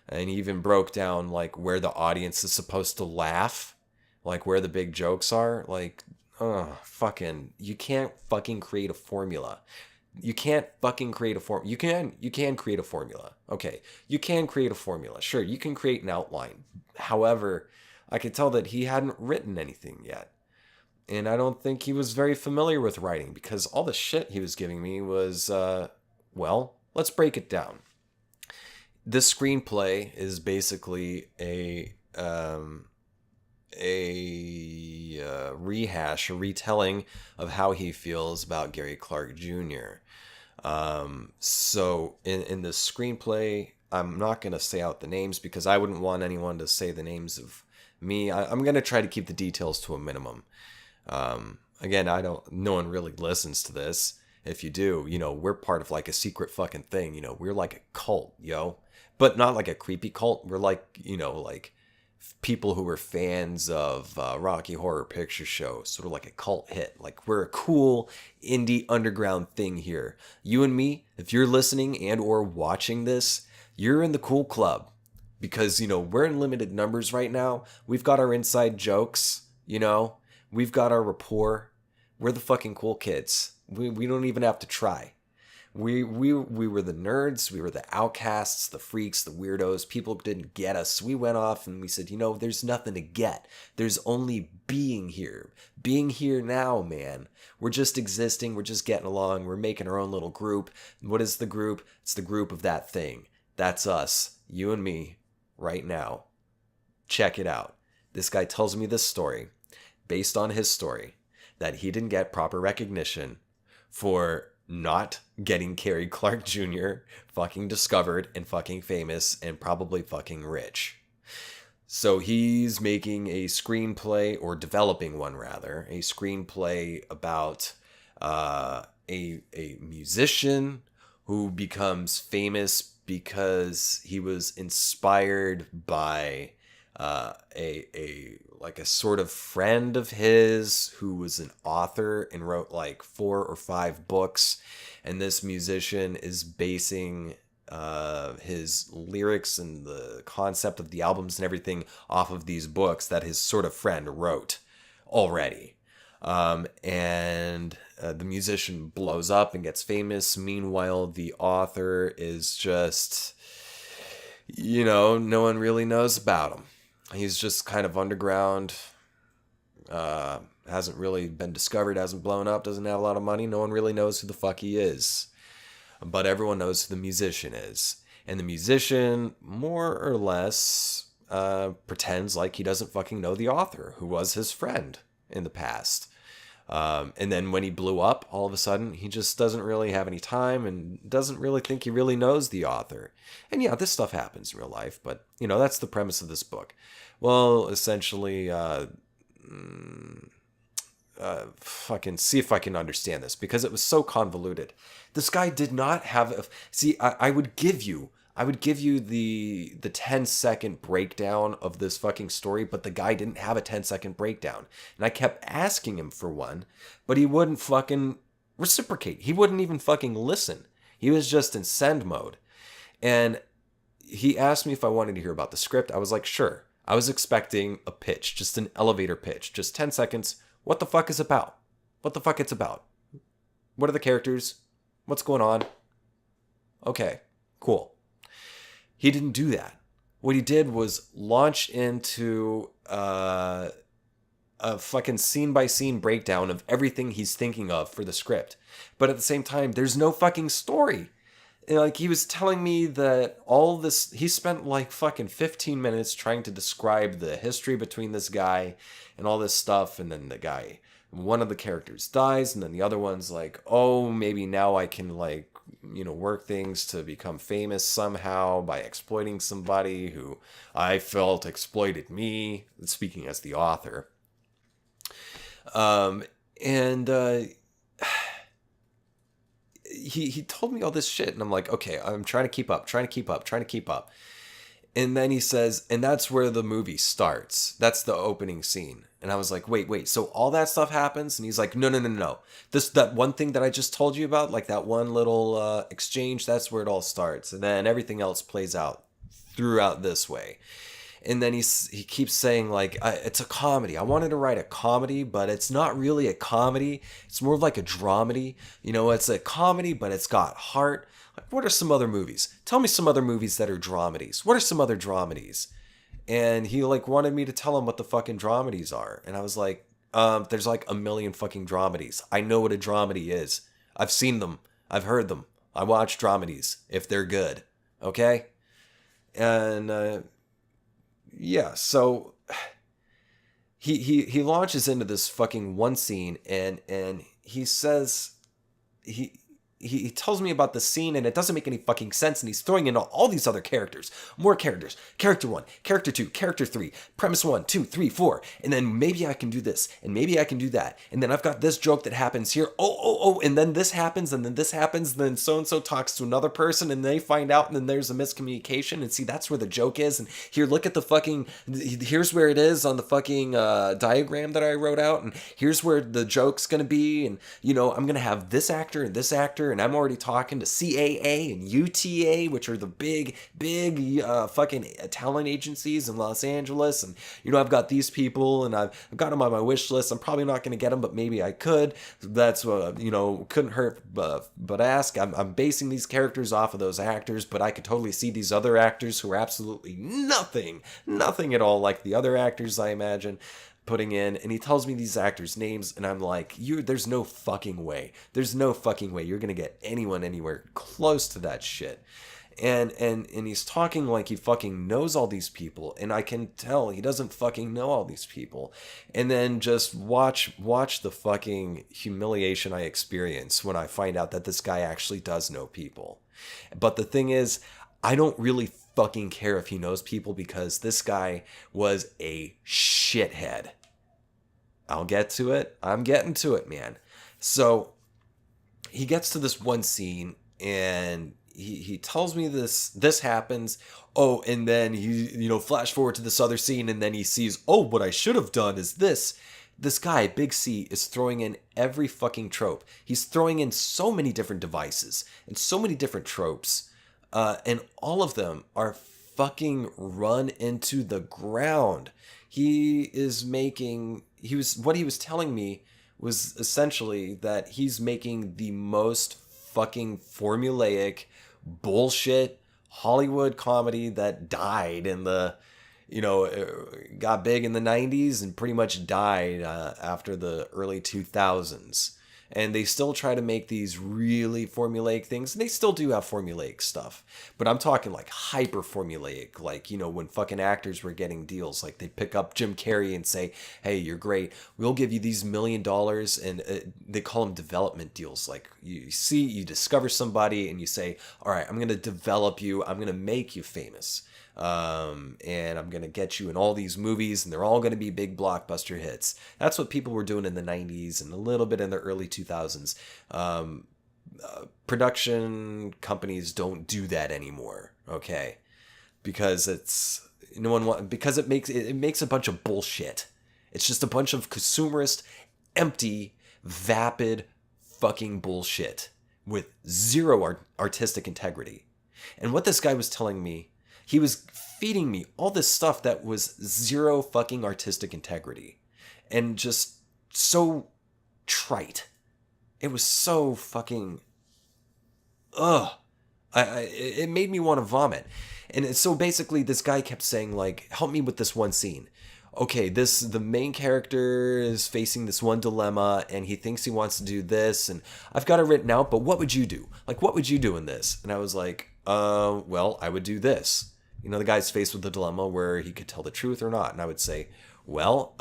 and he even broke down like where the audience is supposed to laugh, like where the big jokes are. Like, fucking, you can't fucking create a formula. You can't fucking create a form. You can create a formula. Okay, you can create a formula. Sure, you can create an outline. However, I could tell that he hadn't written anything yet. And I don't think he was very familiar with writing, because all the shit he was giving me was, well, let's break it down. This screenplay is basically a rehash, a retelling of how he feels about Gary Clark Jr. So in this screenplay, I'm not going to say out the names, because I wouldn't want anyone to say the names of me. I'm going to try to keep the details to a minimum. Again, no one really listens to this. If you do, we're part of like a secret fucking thing. We're like a cult, yo. But not like a creepy cult. We're like, like people who were fans of Rocky Horror Picture Show, sort of like a cult hit. Like, we're a cool indie underground thing here. You and me, if you're listening and or watching this, you're in the cool club. Because, we're in limited numbers right now. We've got our inside jokes, we've got our rapport. We're the fucking cool kids. We don't even have to try. We were the nerds, we were the outcasts, the freaks, the weirdos. People didn't get us. We went off and we said, there's nothing to get. There's only being here. Being here now, man. We're just existing. We're just getting along. We're making our own little group. What is the group? It's the group of that thing. That's us. You and me. Right now. Check it out. This guy tells me this story, based on his story, that he didn't get proper recognition for not getting Gary Clark Jr. fucking discovered and fucking famous and probably fucking rich. So he's making a screenplay, or developing one rather, a screenplay about a musician who becomes famous because he was inspired by a like a sort of friend of his who was an author and wrote like 4 or 5 books, and this musician is basing his lyrics and the concept of the albums and everything off of these books that his sort of friend wrote already. And the musician blows up and gets famous. Meanwhile, the author is just, no one really knows about him. He's just kind of underground, hasn't really been discovered, hasn't blown up, doesn't have a lot of money. No one really knows who the fuck he is. But everyone knows who the musician is. And the musician, more or less, pretends like he doesn't fucking know the author, who was his friend in the past. And then when he blew up, all of a sudden, he just doesn't really have any time and doesn't really think he really knows the author. And yeah, this stuff happens in real life, but, that's the premise of this book. Well, essentially, fucking see if I can understand this, because it was so convoluted. This guy did not have I would give you the 10-second breakdown of this fucking story, but the guy didn't have a 10-second breakdown. And I kept asking him for one, but he wouldn't fucking reciprocate. He wouldn't even fucking listen. He was just in send mode. And he asked me if I wanted to hear about the script. I was like, sure. I was expecting a pitch, just an elevator pitch, just 10 seconds. What the fuck is about? What the fuck it's about? What are the characters? What's going on? Okay, cool. He didn't do that. What he did was launch into a fucking scene-by-scene breakdown of everything he's thinking of for the script. But at the same time, there's no fucking story. Like, he was telling me that all this, he spent like fucking 15 minutes trying to describe the history between this guy and all this stuff, and then one of the characters dies, and then the other one's like, oh, maybe now I can like, work things to become famous somehow by exploiting somebody who I felt exploited me, speaking as the author. He told me all this shit, and I'm like, okay, I'm trying to keep up. And then he says, and that's where the movie starts. That's the opening scene. And I was like, wait, so all that stuff happens? And he's like, no. That one thing that I just told you about, like that one little exchange, that's where it all starts. And then everything else plays out throughout this way. And then he keeps saying, like, it's a comedy. I wanted to write a comedy, but it's not really a comedy. It's more of like a dramedy. It's a comedy, but it's got heart. Like, what are some other movies? Tell me some other movies that are dramedies. What are some other dramedies? And he, like, wanted me to tell him what the fucking dramedies are. And I was like, there's like a million fucking dramedies. I know what a dramedy is. I've seen them. I've heard them. I watch dramedies if they're good. Okay? And, yeah, so he launches into this fucking one scene, and he says he tells me about the scene, and it doesn't make any fucking sense, and he's throwing in all these other characters. More characters. Character 1, character 2, character 3, premise 1, 2, 3, 4, and then maybe I can do this, and maybe I can do that, and then I've got this joke that happens here, and then this happens, and then this happens, and then so-and-so talks to another person, and they find out, and then there's a miscommunication, and see, that's where the joke is, and here, look at the fucking, here's where it is on the fucking diagram that I wrote out, and here's where the joke's gonna be, and, I'm gonna have this actor, and I'm already talking to CAA and UTA, which are the big fucking talent agencies in Los Angeles, and I've got these people, and I've got them on my wish list. I'm probably not going to get them, but maybe I could. That's couldn't hurt but ask. I'm basing these characters off of those actors, but I could totally see these other actors who are absolutely nothing at all like the other actors, I imagine, putting in. And he tells me these actors' names, and I'm like, there's no fucking way you're gonna get anyone anywhere close to that shit. And he's talking like he fucking knows all these people, and I can tell he doesn't fucking know all these people. And then just watch the fucking humiliation I experience when I find out that this guy actually does know people. But the thing is, I don't really fucking care if he knows people because this guy was a shithead. I'll get to it. I'm getting to it, man. So he gets to this one scene and he tells me this happens. Oh, and then he flash forward to this other scene and then he sees, oh, what I should have done is this. This guy, Big C, is throwing in every fucking trope. He's throwing in so many different devices and so many different tropes. And all of them are fucking run into the ground. What he was telling me was essentially that he's making the most fucking formulaic bullshit Hollywood comedy that died in the, got big in the 90s and pretty much died after the early 2000s. And they still try to make these really formulaic things. And they still do have formulaic stuff. But I'm talking like hyper formulaic. Like, when fucking actors were getting deals. Like they pick up Jim Carrey and say, hey, you're great. We'll give you these $1 million. And they call them development deals. Like you discover somebody and you say, all right, I'm going to develop you. I'm going to make you famous. And I'm going to get you in all these movies and they're all going to be big blockbuster hits. That's what people were doing in the 90s and a little bit in the early 2000s. Production companies don't do that anymore. Okay. Because it makes a bunch of bullshit. It's just a bunch of consumerist, empty, vapid fucking bullshit with zero artistic integrity. And what this guy was telling me, he was feeding me all this stuff that was zero fucking artistic integrity and just so trite. It was so fucking, it made me want to vomit. And so basically this guy kept saying like, help me with this one scene. Okay, the main character is facing this one dilemma and he thinks he wants to do this and I've got it written out, but what would you do? Like, what would you do in this? And I was like, well, I would do this. The guy's faced with a dilemma where he could tell the truth or not. And I would say, well,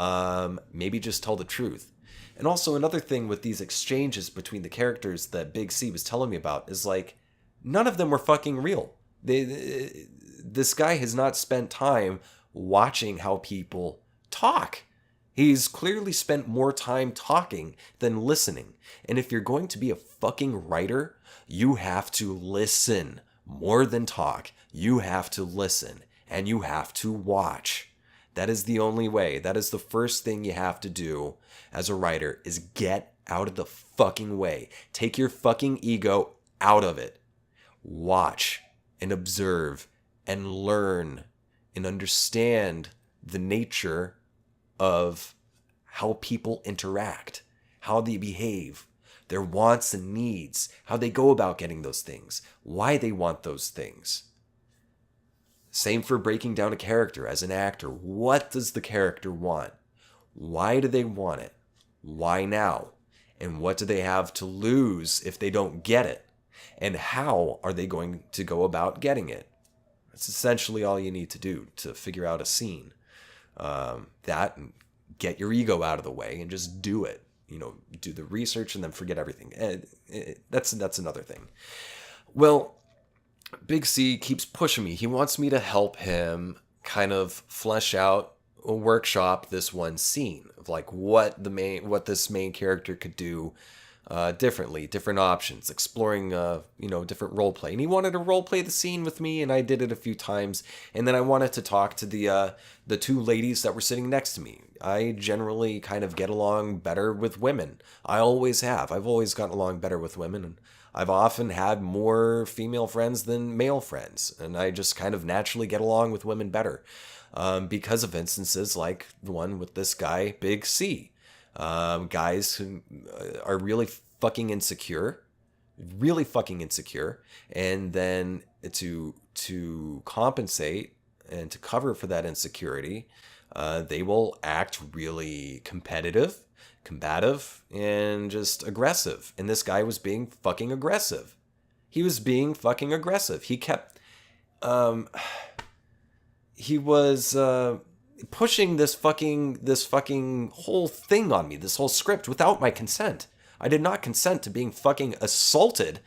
maybe just tell the truth. And also another thing with these exchanges between the characters that Big C was telling me about is like, none of them were fucking real. This guy has not spent time watching how people talk. He's clearly spent more time talking than listening. And if you're going to be a fucking writer, you have to listen more than talk. You have to listen and you have to watch. That is the only way. That is the first thing you have to do as a writer is get out of the fucking way. Take your fucking ego out of it. Watch and observe and learn and understand the nature of how people interact, how they behave, their wants and needs, how they go about getting those things, why they want those things. Same for breaking down a character as an actor. What does the character want? Why do they want it? Why now? And what do they have to lose if they don't get it? And how are they going to go about getting it? That's essentially all you need to do to figure out a scene. That and get your ego out of the way and just do it. Do the research and then forget everything. That's another thing. Well, Big C keeps pushing me. He wants me to help him kind of flesh out a workshop this one scene of like what this main character could do differently, different options, exploring different role play. And he wanted to role play the scene with me, and I did it a few times. And then I wanted to talk to the two ladies that were sitting next to me. I generally kind of get along better with women. I always have. I've always gotten along better with women, and I've often had more female friends than male friends, and I just kind of naturally get along with women better because of instances like the one with this guy, Big C. Guys who are really fucking insecure, and then to compensate and to cover for that insecurity, they will act really combative, and just aggressive. And this guy was being fucking aggressive. He was being fucking aggressive. He kept, he was pushing this fucking whole thing on me, this whole script without my consent. I did not consent to being fucking assaulted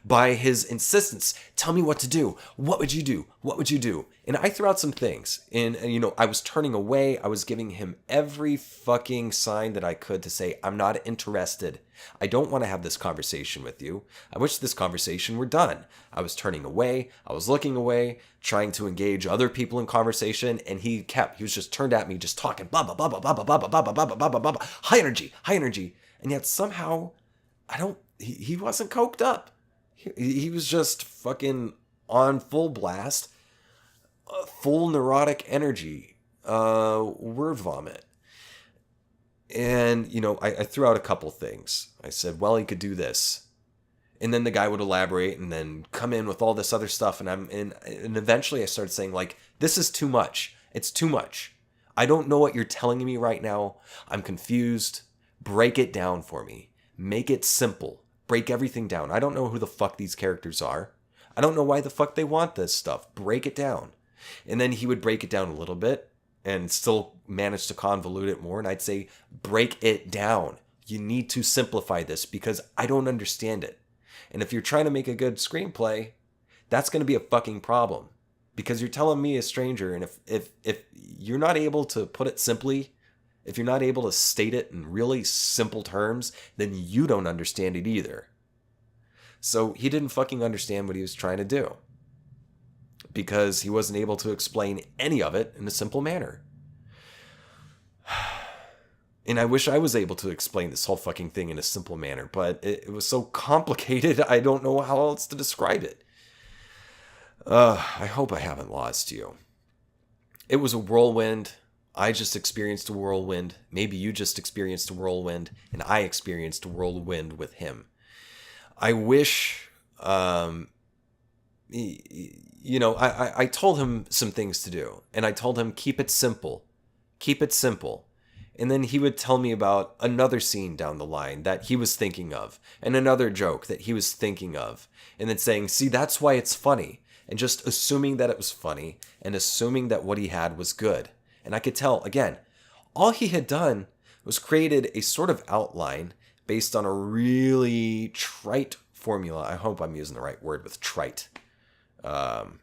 by his insistence. Tell me what to do. What would you do? What would you do? And I threw out some things. And I was turning away. I was giving him every fucking sign that I could to say, I'm not interested. I don't want to have this conversation with you. I wish this conversation were done. I was turning away. I was looking away, trying to engage other people in conversation. And he was just turned at me, just talking, blah, blah, blah, blah, blah, blah, blah, blah, blah, blah, blah, blah, blah, high energy. And yet somehow, he wasn't coked up. He was just fucking on full blast, full neurotic energy, word vomit. And, I threw out a couple things. I said, well, he could do this. And then the guy would elaborate and then come in with all this other stuff. And eventually I started saying, like, this is too much. It's too much. I don't know what you're telling me right now. I'm confused. Break it down for me. Make it simple. Break everything down. I don't know who the fuck these characters are. I don't know why the fuck they want this stuff. Break it down. And then he would break it down a little bit and still manage to convolute it more. And I'd say, break it down. You need to simplify this because I don't understand it. And if you're trying to make a good screenplay, that's going to be a fucking problem. Because you're telling me, a stranger, and if you're not able to put it simply, if you're not able to state it in really simple terms, then you don't understand it either. So he didn't fucking understand what he was trying to do. Because he wasn't able to explain any of it in a simple manner. And I wish I was able to explain this whole fucking thing in a simple manner, but it was so complicated, I don't know how else to describe it. I hope I haven't lost you. It was a whirlwind. I just experienced a whirlwind. Maybe you just experienced a whirlwind, and I experienced a whirlwind with him. I wish, I told him some things to do, and I told him, keep it simple. Keep it simple. And then he would tell me about another scene down the line that he was thinking of, and another joke that he was thinking of, and then saying, see, that's why it's funny, and just assuming that it was funny, and assuming that what he had was good. And I could tell, again, all he had done was created a sort of outline based on a really trite formula. I hope I'm using the right word with trite. And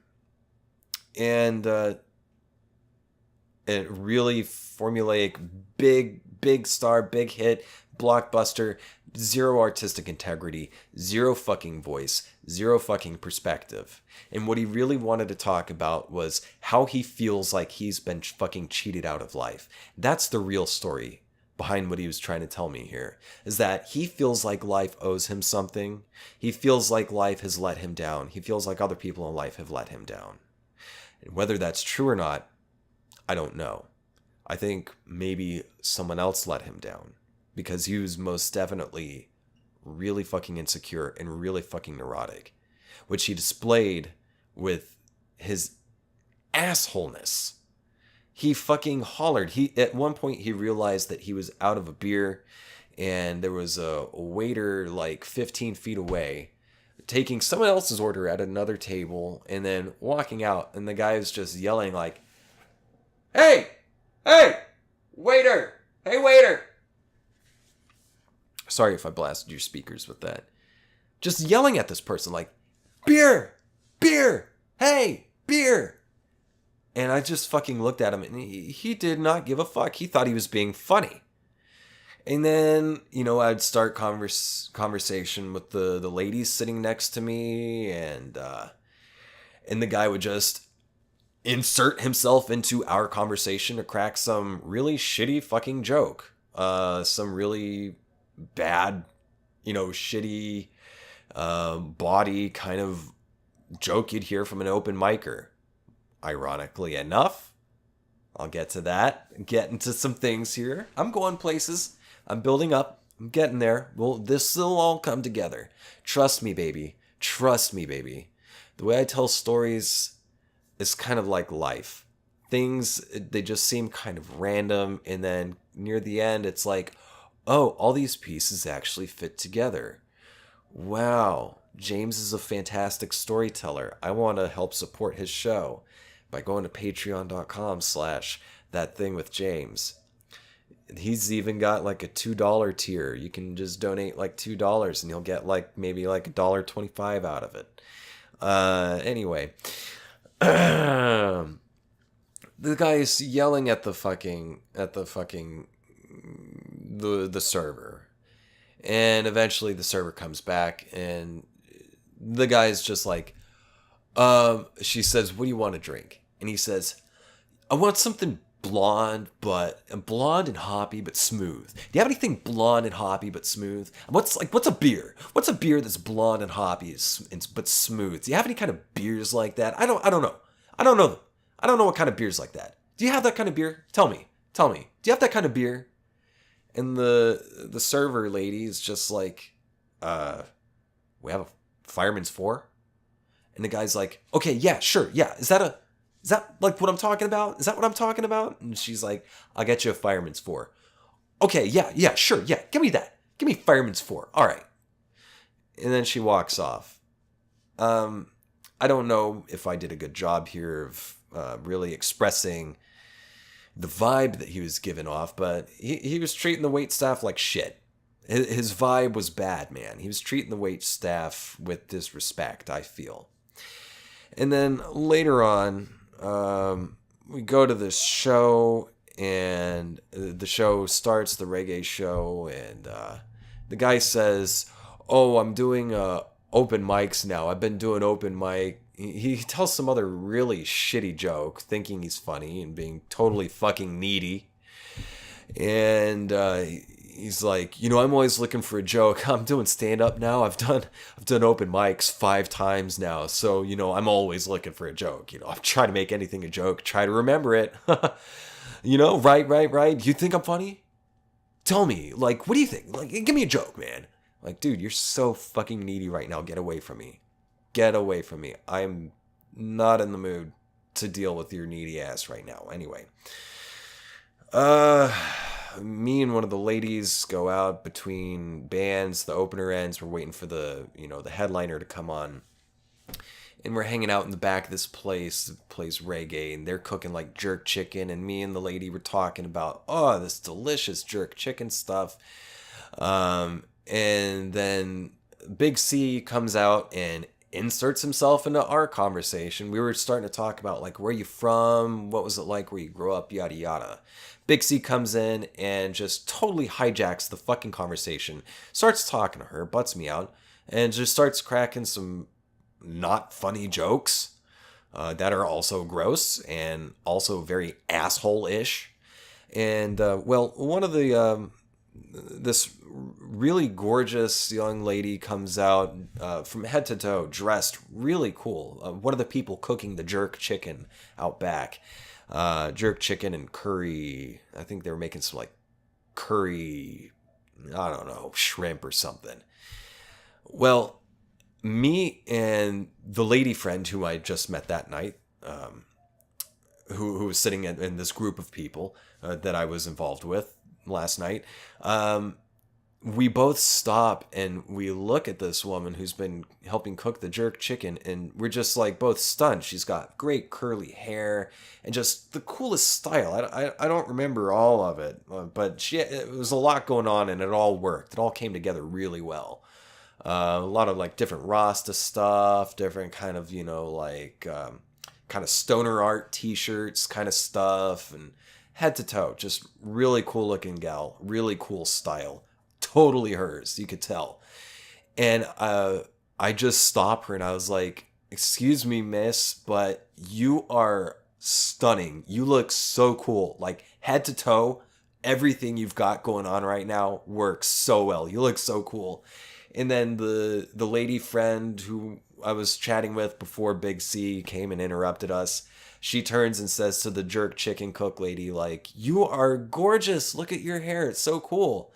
really formulaic, big star, big hit, blockbuster, zero artistic integrity, zero fucking voice, zero fucking perspective. And what he really wanted to talk about was how he feels like he's been fucking cheated out of life. That's the real story behind what he was trying to tell me here, is that he feels like life owes him something. He feels like life has let him down. He feels like other people in life have let him down. And whether that's true or not, I don't know. I think maybe someone else let him down because he was most definitely really fucking insecure and really fucking neurotic, which he displayed with his assholeness. He fucking hollered. At one point he realized that he was out of a beer and there was a waiter like 15 feet away taking someone else's order at another table and then walking out, and the guy was just yelling like, Hey, waiter! Hey, waiter! Sorry if I blasted your speakers with that. Just yelling at this person like, beer! Hey, beer! And I just fucking looked at him and he did not give a fuck. He thought he was being funny. And then, I'd start conversation with the ladies sitting next to me, and the guy would just insert himself into our conversation to crack some really shitty fucking joke. Some really bad, shitty body kind of joke you'd hear from an open micer. Ironically enough, I'll get to that. Get into some things here. I'm going places. I'm building up. I'm getting there. Well, this will all come together. Trust me, baby. Trust me, baby. The way I tell stories is kind of like life. Things, they just seem kind of random, and then near the end, it's like, oh, all these pieces actually fit together. Wow, James is a fantastic storyteller. I want to help support his show by going to patreon.com/thatthingwithjames. He's even got like a $2 tier. You can just donate like $2 and you'll get like maybe like $1.25 out of it. Anyway, the guy is yelling at the server, and eventually the server comes back, and the guy's just like, she says, "What do you want to drink?" And he says, "I want something blonde and hoppy but smooth. Do you have anything blonde and hoppy but smooth? What's a beer? What's a beer that's blonde and hoppy but smooth? Do you have any kind of beers like that? I don't know. I don't know. I don't know what kind of beers like that. Do you have that kind of beer? Tell me. Do you have that kind of beer?" And the server lady is just like, "We have a Fireman's 4?" And the guy's like, "Okay, yeah, sure, yeah. Is that like what I'm talking about? Is that what I'm talking about?" And she's like, "I'll get you a Fireman's 4. Okay, yeah, sure, yeah. Give me that. Give me Fireman's 4. All right." And then she walks off. I don't know if I did a good job here of really expressing the vibe that he was giving off, but he was treating the wait staff like shit. His vibe was bad, man. He was treating the wait staff with disrespect, I feel. And then later on, we go to this show, and the show starts, the reggae show, and the guy says, "Oh, I'm doing open mics now. I've been doing open mic." He tells some other really shitty joke, thinking he's funny and being totally fucking needy. And he's like, "I'm always looking for a joke. I'm doing stand-up now. I've done open mics 5 times now. So, I'm always looking for a joke. I'm trying to make anything a joke. Try to remember it." Right. You think I'm funny? Tell me, like, what do you think? Like, give me a joke, man. Like, dude, you're so fucking needy right now. Get away from me. Get away from me. I'm not in the mood to deal with your needy ass right now. Anyway. Me and one of the ladies go out between bands. The opener ends. We're waiting for the headliner to come on. And we're hanging out in the back of this place that plays reggae, and they're cooking like jerk chicken, and me and the lady were talking about, this delicious jerk chicken stuff. And then Big C comes out and inserts himself into our conversation. We were starting to talk about, like, where you from, what was it like where you grew up, yada yada. Big C comes in and just totally hijacks the fucking conversation, starts talking to her, butts me out, and just starts cracking some not funny jokes that are also gross and also very asshole-ish. And one of the this really gorgeous young lady comes out from head to toe, dressed really cool. One of the people cooking the jerk chicken out back. Jerk chicken and curry. I think they were making some like curry, I don't know, shrimp or something. Well, me and the lady friend who I just met that night, who was sitting in this group of people that I was involved with last night, we both stop and we look at this woman who's been helping cook the jerk chicken, and we're just like both stunned. She's got great curly hair and just the coolest style. I don't remember all of it, but it was a lot going on, and it all worked. It all came together really well. A lot of like different Rasta stuff, different kind of, kind of stoner art t-shirts kind of stuff, and head to toe, just really cool looking gal, really cool style. Totally hers, you could tell. And I just stopped her and I was like, "Excuse me, miss, but you are stunning. You look so cool. Like, head to toe, everything you've got going on right now works so well. You look so cool." And then the lady friend who I was chatting with before Big C came and interrupted us, she turns and says to the jerk chicken cook lady, like, "You are gorgeous. Look at your hair. It's so cool."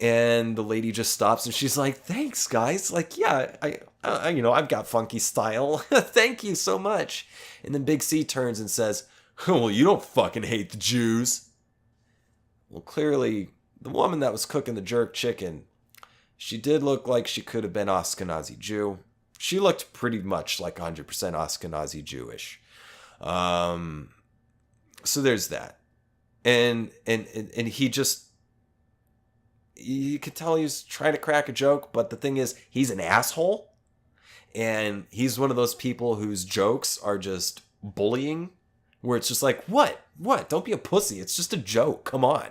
And the lady just stops and she's like, "Thanks, guys. Like, yeah, I've got funky style. Thank you so much." And then Big C turns and says, "Well, you don't fucking hate the Jews." Well, clearly, the woman that was cooking the jerk chicken, she did look like she could have been Ashkenazi Jew. She looked pretty much like 100% Ashkenazi Jewish. So there's that. and he just, you could tell he's trying to crack a joke, but the thing is, he's an asshole, and he's one of those people whose jokes are just bullying, where it's just like, what? Don't be a pussy. It's just a joke. Come on.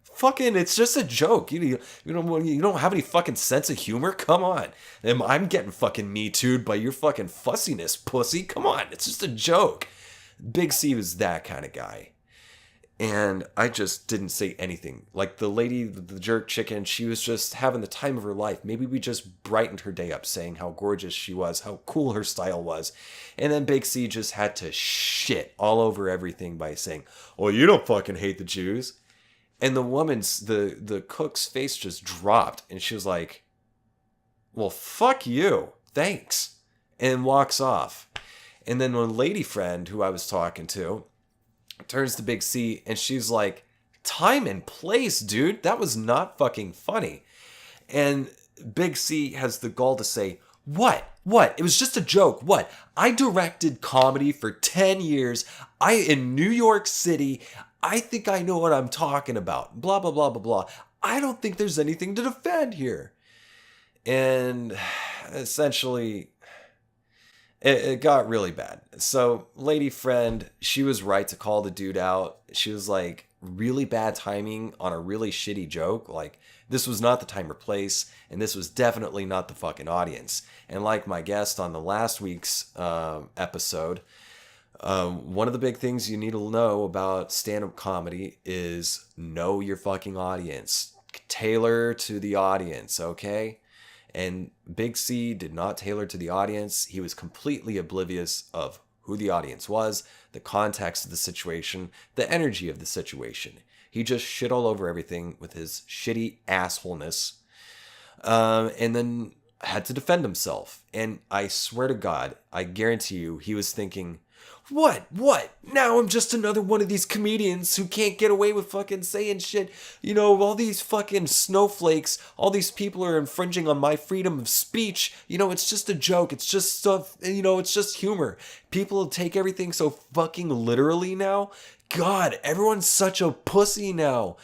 Fucking, it's just a joke. You don't have any fucking sense of humor? Come on. And I'm getting fucking Me Too'd by your fucking fussiness, pussy. Come on. It's just a joke. Big C was that kind of guy. And I just didn't say anything. Like the lady, the jerk chicken, she was just having the time of her life. Maybe we just brightened her day up saying how gorgeous she was, how cool her style was. And then Big C just had to shit all over everything by saying, "Oh, you don't fucking hate the Jews." And the woman's, the cook's face just dropped. And she was like, "Well, fuck you. Thanks." And walks off. And then one lady friend who I was talking to turns to Big C and she's like, "Time and place, dude. That was not fucking funny." And Big C has the gall to say, What? It was just a joke. What? I directed comedy for 10 years. In New York City. I think I know what I'm talking about. Blah, blah, blah, blah, blah. I don't think there's anything to defend here." And essentially, it got really bad. So lady friend, she was right to call the dude out. She was like, really bad timing on a really shitty joke. Like, this was not the time or place, and this was definitely not the fucking audience. And like my guest on the last week's episode, one of the big things you need to know about stand-up comedy is know your fucking audience. Tailor to the audience, okay? And Big C did not tailor to the audience. He was completely oblivious of who the audience was, the context of the situation, the energy of the situation. He just shit all over everything with his shitty assholeness, and then had to defend himself. And I swear to God, I guarantee you, he was thinking, What? Now I'm just another one of these comedians who can't get away with fucking saying shit. All these fucking snowflakes, all these people are infringing on my freedom of speech. It's just a joke. It's just stuff, it's just humor. People take everything so fucking literally now. God, everyone's such a pussy now.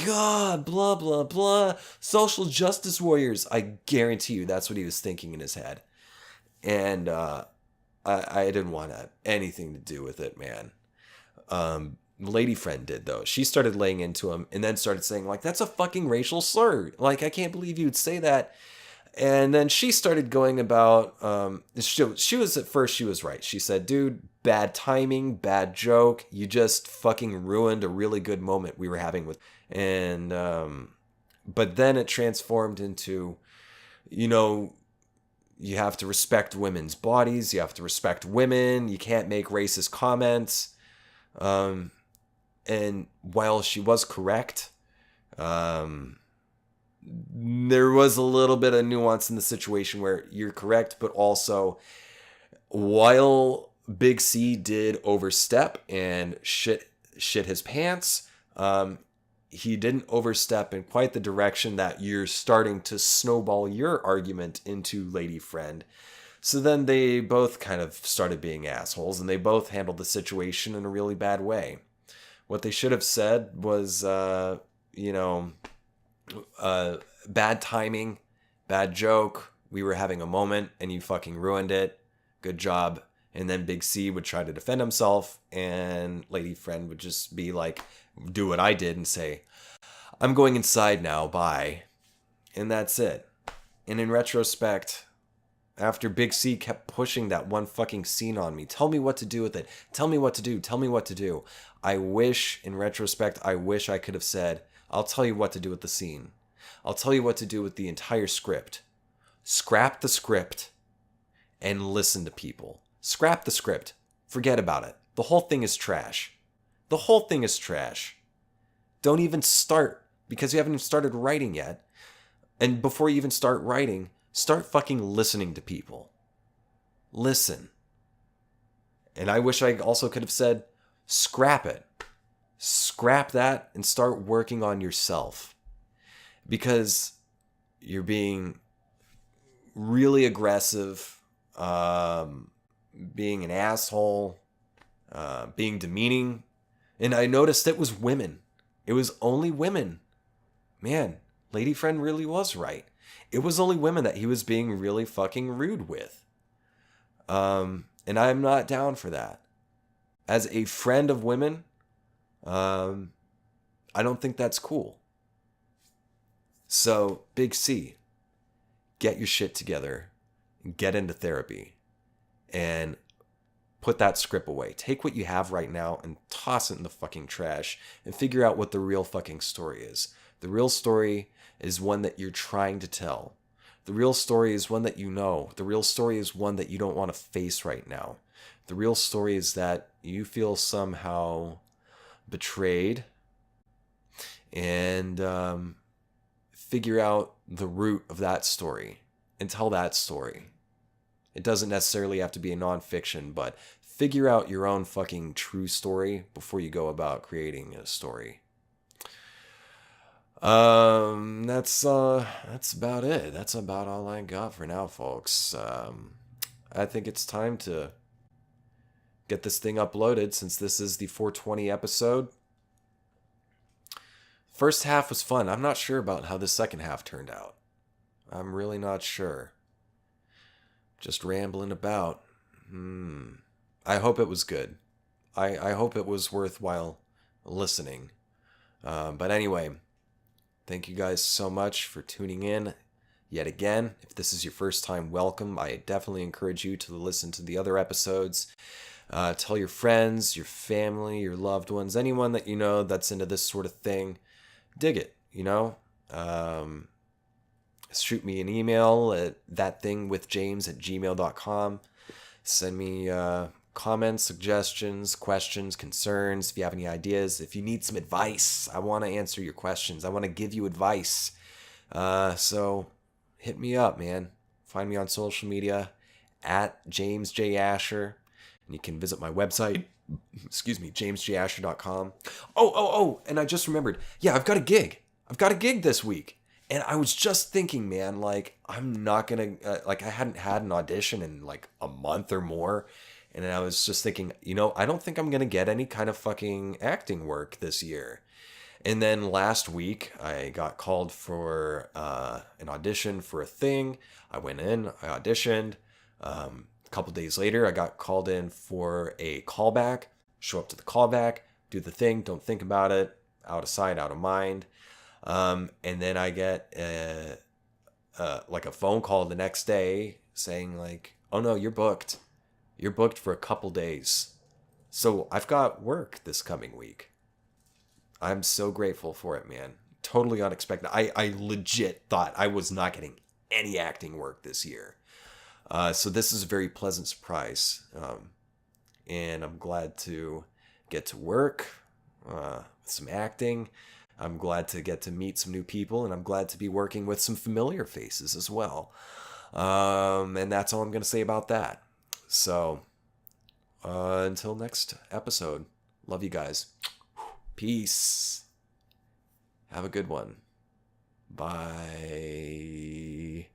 God, blah, blah, blah. Social justice warriors. I guarantee you that's what he was thinking in his head. And, I didn't want to have anything to do with it, man. Lady friend did, though. She started laying into him and then started saying, like, that's a fucking racial slur. Like, I can't believe you'd say that. And then she started going about, she was, at first, she was right. She said, dude, bad timing, bad joke. You just fucking ruined a really good moment we were having with, and, but then it transformed into, you have to respect women's bodies. You have to respect women. You can't make racist comments. And while she was correct, there was a little bit of nuance in the situation where you're correct, but also while Big C did overstep and shit his pants, he didn't overstep in quite the direction that you're starting to snowball your argument into lady friend. So then they both kind of started being assholes, and they both handled the situation in a really bad way. What they should have said was, bad timing, bad joke. We were having a moment, and you fucking ruined it. Good job. And then Big C would try to defend himself, and lady friend would just be like, do what I did and say, I'm going inside now, bye. And that's it. And in retrospect, after Big C kept pushing that one fucking scene on me, tell me what to do with it. Tell me what to do. I wish I could have said, I'll tell you what to do with the scene. I'll tell you what to do with the entire script. Scrap the script and listen to people. Scrap the script. Forget about it. The whole thing is trash. Don't even start, because you haven't even started writing yet. And before you even start writing, start fucking listening to people. Listen. And I wish I also could have said, scrap it. Scrap that and start working on yourself. Because you're being really aggressive, being an asshole, being demeaning. And I noticed it was women. It was only women. Man, lady friend really was right. It was only women that he was being really fucking rude with. And I'm not down for that. As a friend of women, I don't think that's cool. So, Big C, get your shit together, get into therapy, and put that script away. Take what you have right now and toss it in the fucking trash and figure out what the real fucking story is. The real story is one that you're trying to tell. The real story is one that you know. The real story is one that you don't want to face right now. The real story is that you feel somehow betrayed, and figure out the root of that story and tell that story. It doesn't necessarily have to be a nonfiction, but figure out your own fucking true story before you go about creating a story. That's about it. That's about all I got for now, folks. I think it's time to get this thing uploaded since this is the 420 episode. First half was fun. I'm not sure about how the second half turned out. I'm really not sure. Just rambling about. I hope it was good. I hope it was worthwhile listening. But anyway, thank you guys so much for tuning in yet again. If this is your first time, welcome. I definitely encourage you to listen to the other episodes. Tell your friends, your family, your loved ones, anyone that you know that's into this sort of thing. Dig it, you know? Shoot me an email at thatthingwithjames@gmail.com. Send me comments, suggestions, questions, concerns. If you have any ideas, if you need some advice, I want to answer your questions. I want to give you advice. So hit me up, man. Find me on social media at James J. Asher. And you can visit my website, jamesjasher.com. Oh, and I just remembered. Yeah, I've got a gig. This week. And I was just thinking, man, like, I'm not going to, I hadn't had an audition in like a month or more. And I was just thinking, I don't think I'm going to get any kind of fucking acting work this year. And then last week, I got called for an audition for a thing. I went in, I auditioned. A couple days later, I got called in for a callback. Show up to the callback, do the thing, don't think about it, out of sight, out of mind. And then I get like a phone call the next day saying like, oh no, you're booked. You're booked for a couple days. So I've got work this coming week. I'm so grateful for it, man. Totally unexpected. I legit thought I was not getting any acting work this year. So this is a very pleasant surprise. And I'm glad to get to work, some acting. I'm glad to get to meet some new people, and I'm glad to be working with some familiar faces as well. And that's all I'm going to say about that. So, until next episode, love you guys. Peace. Have a good one. Bye.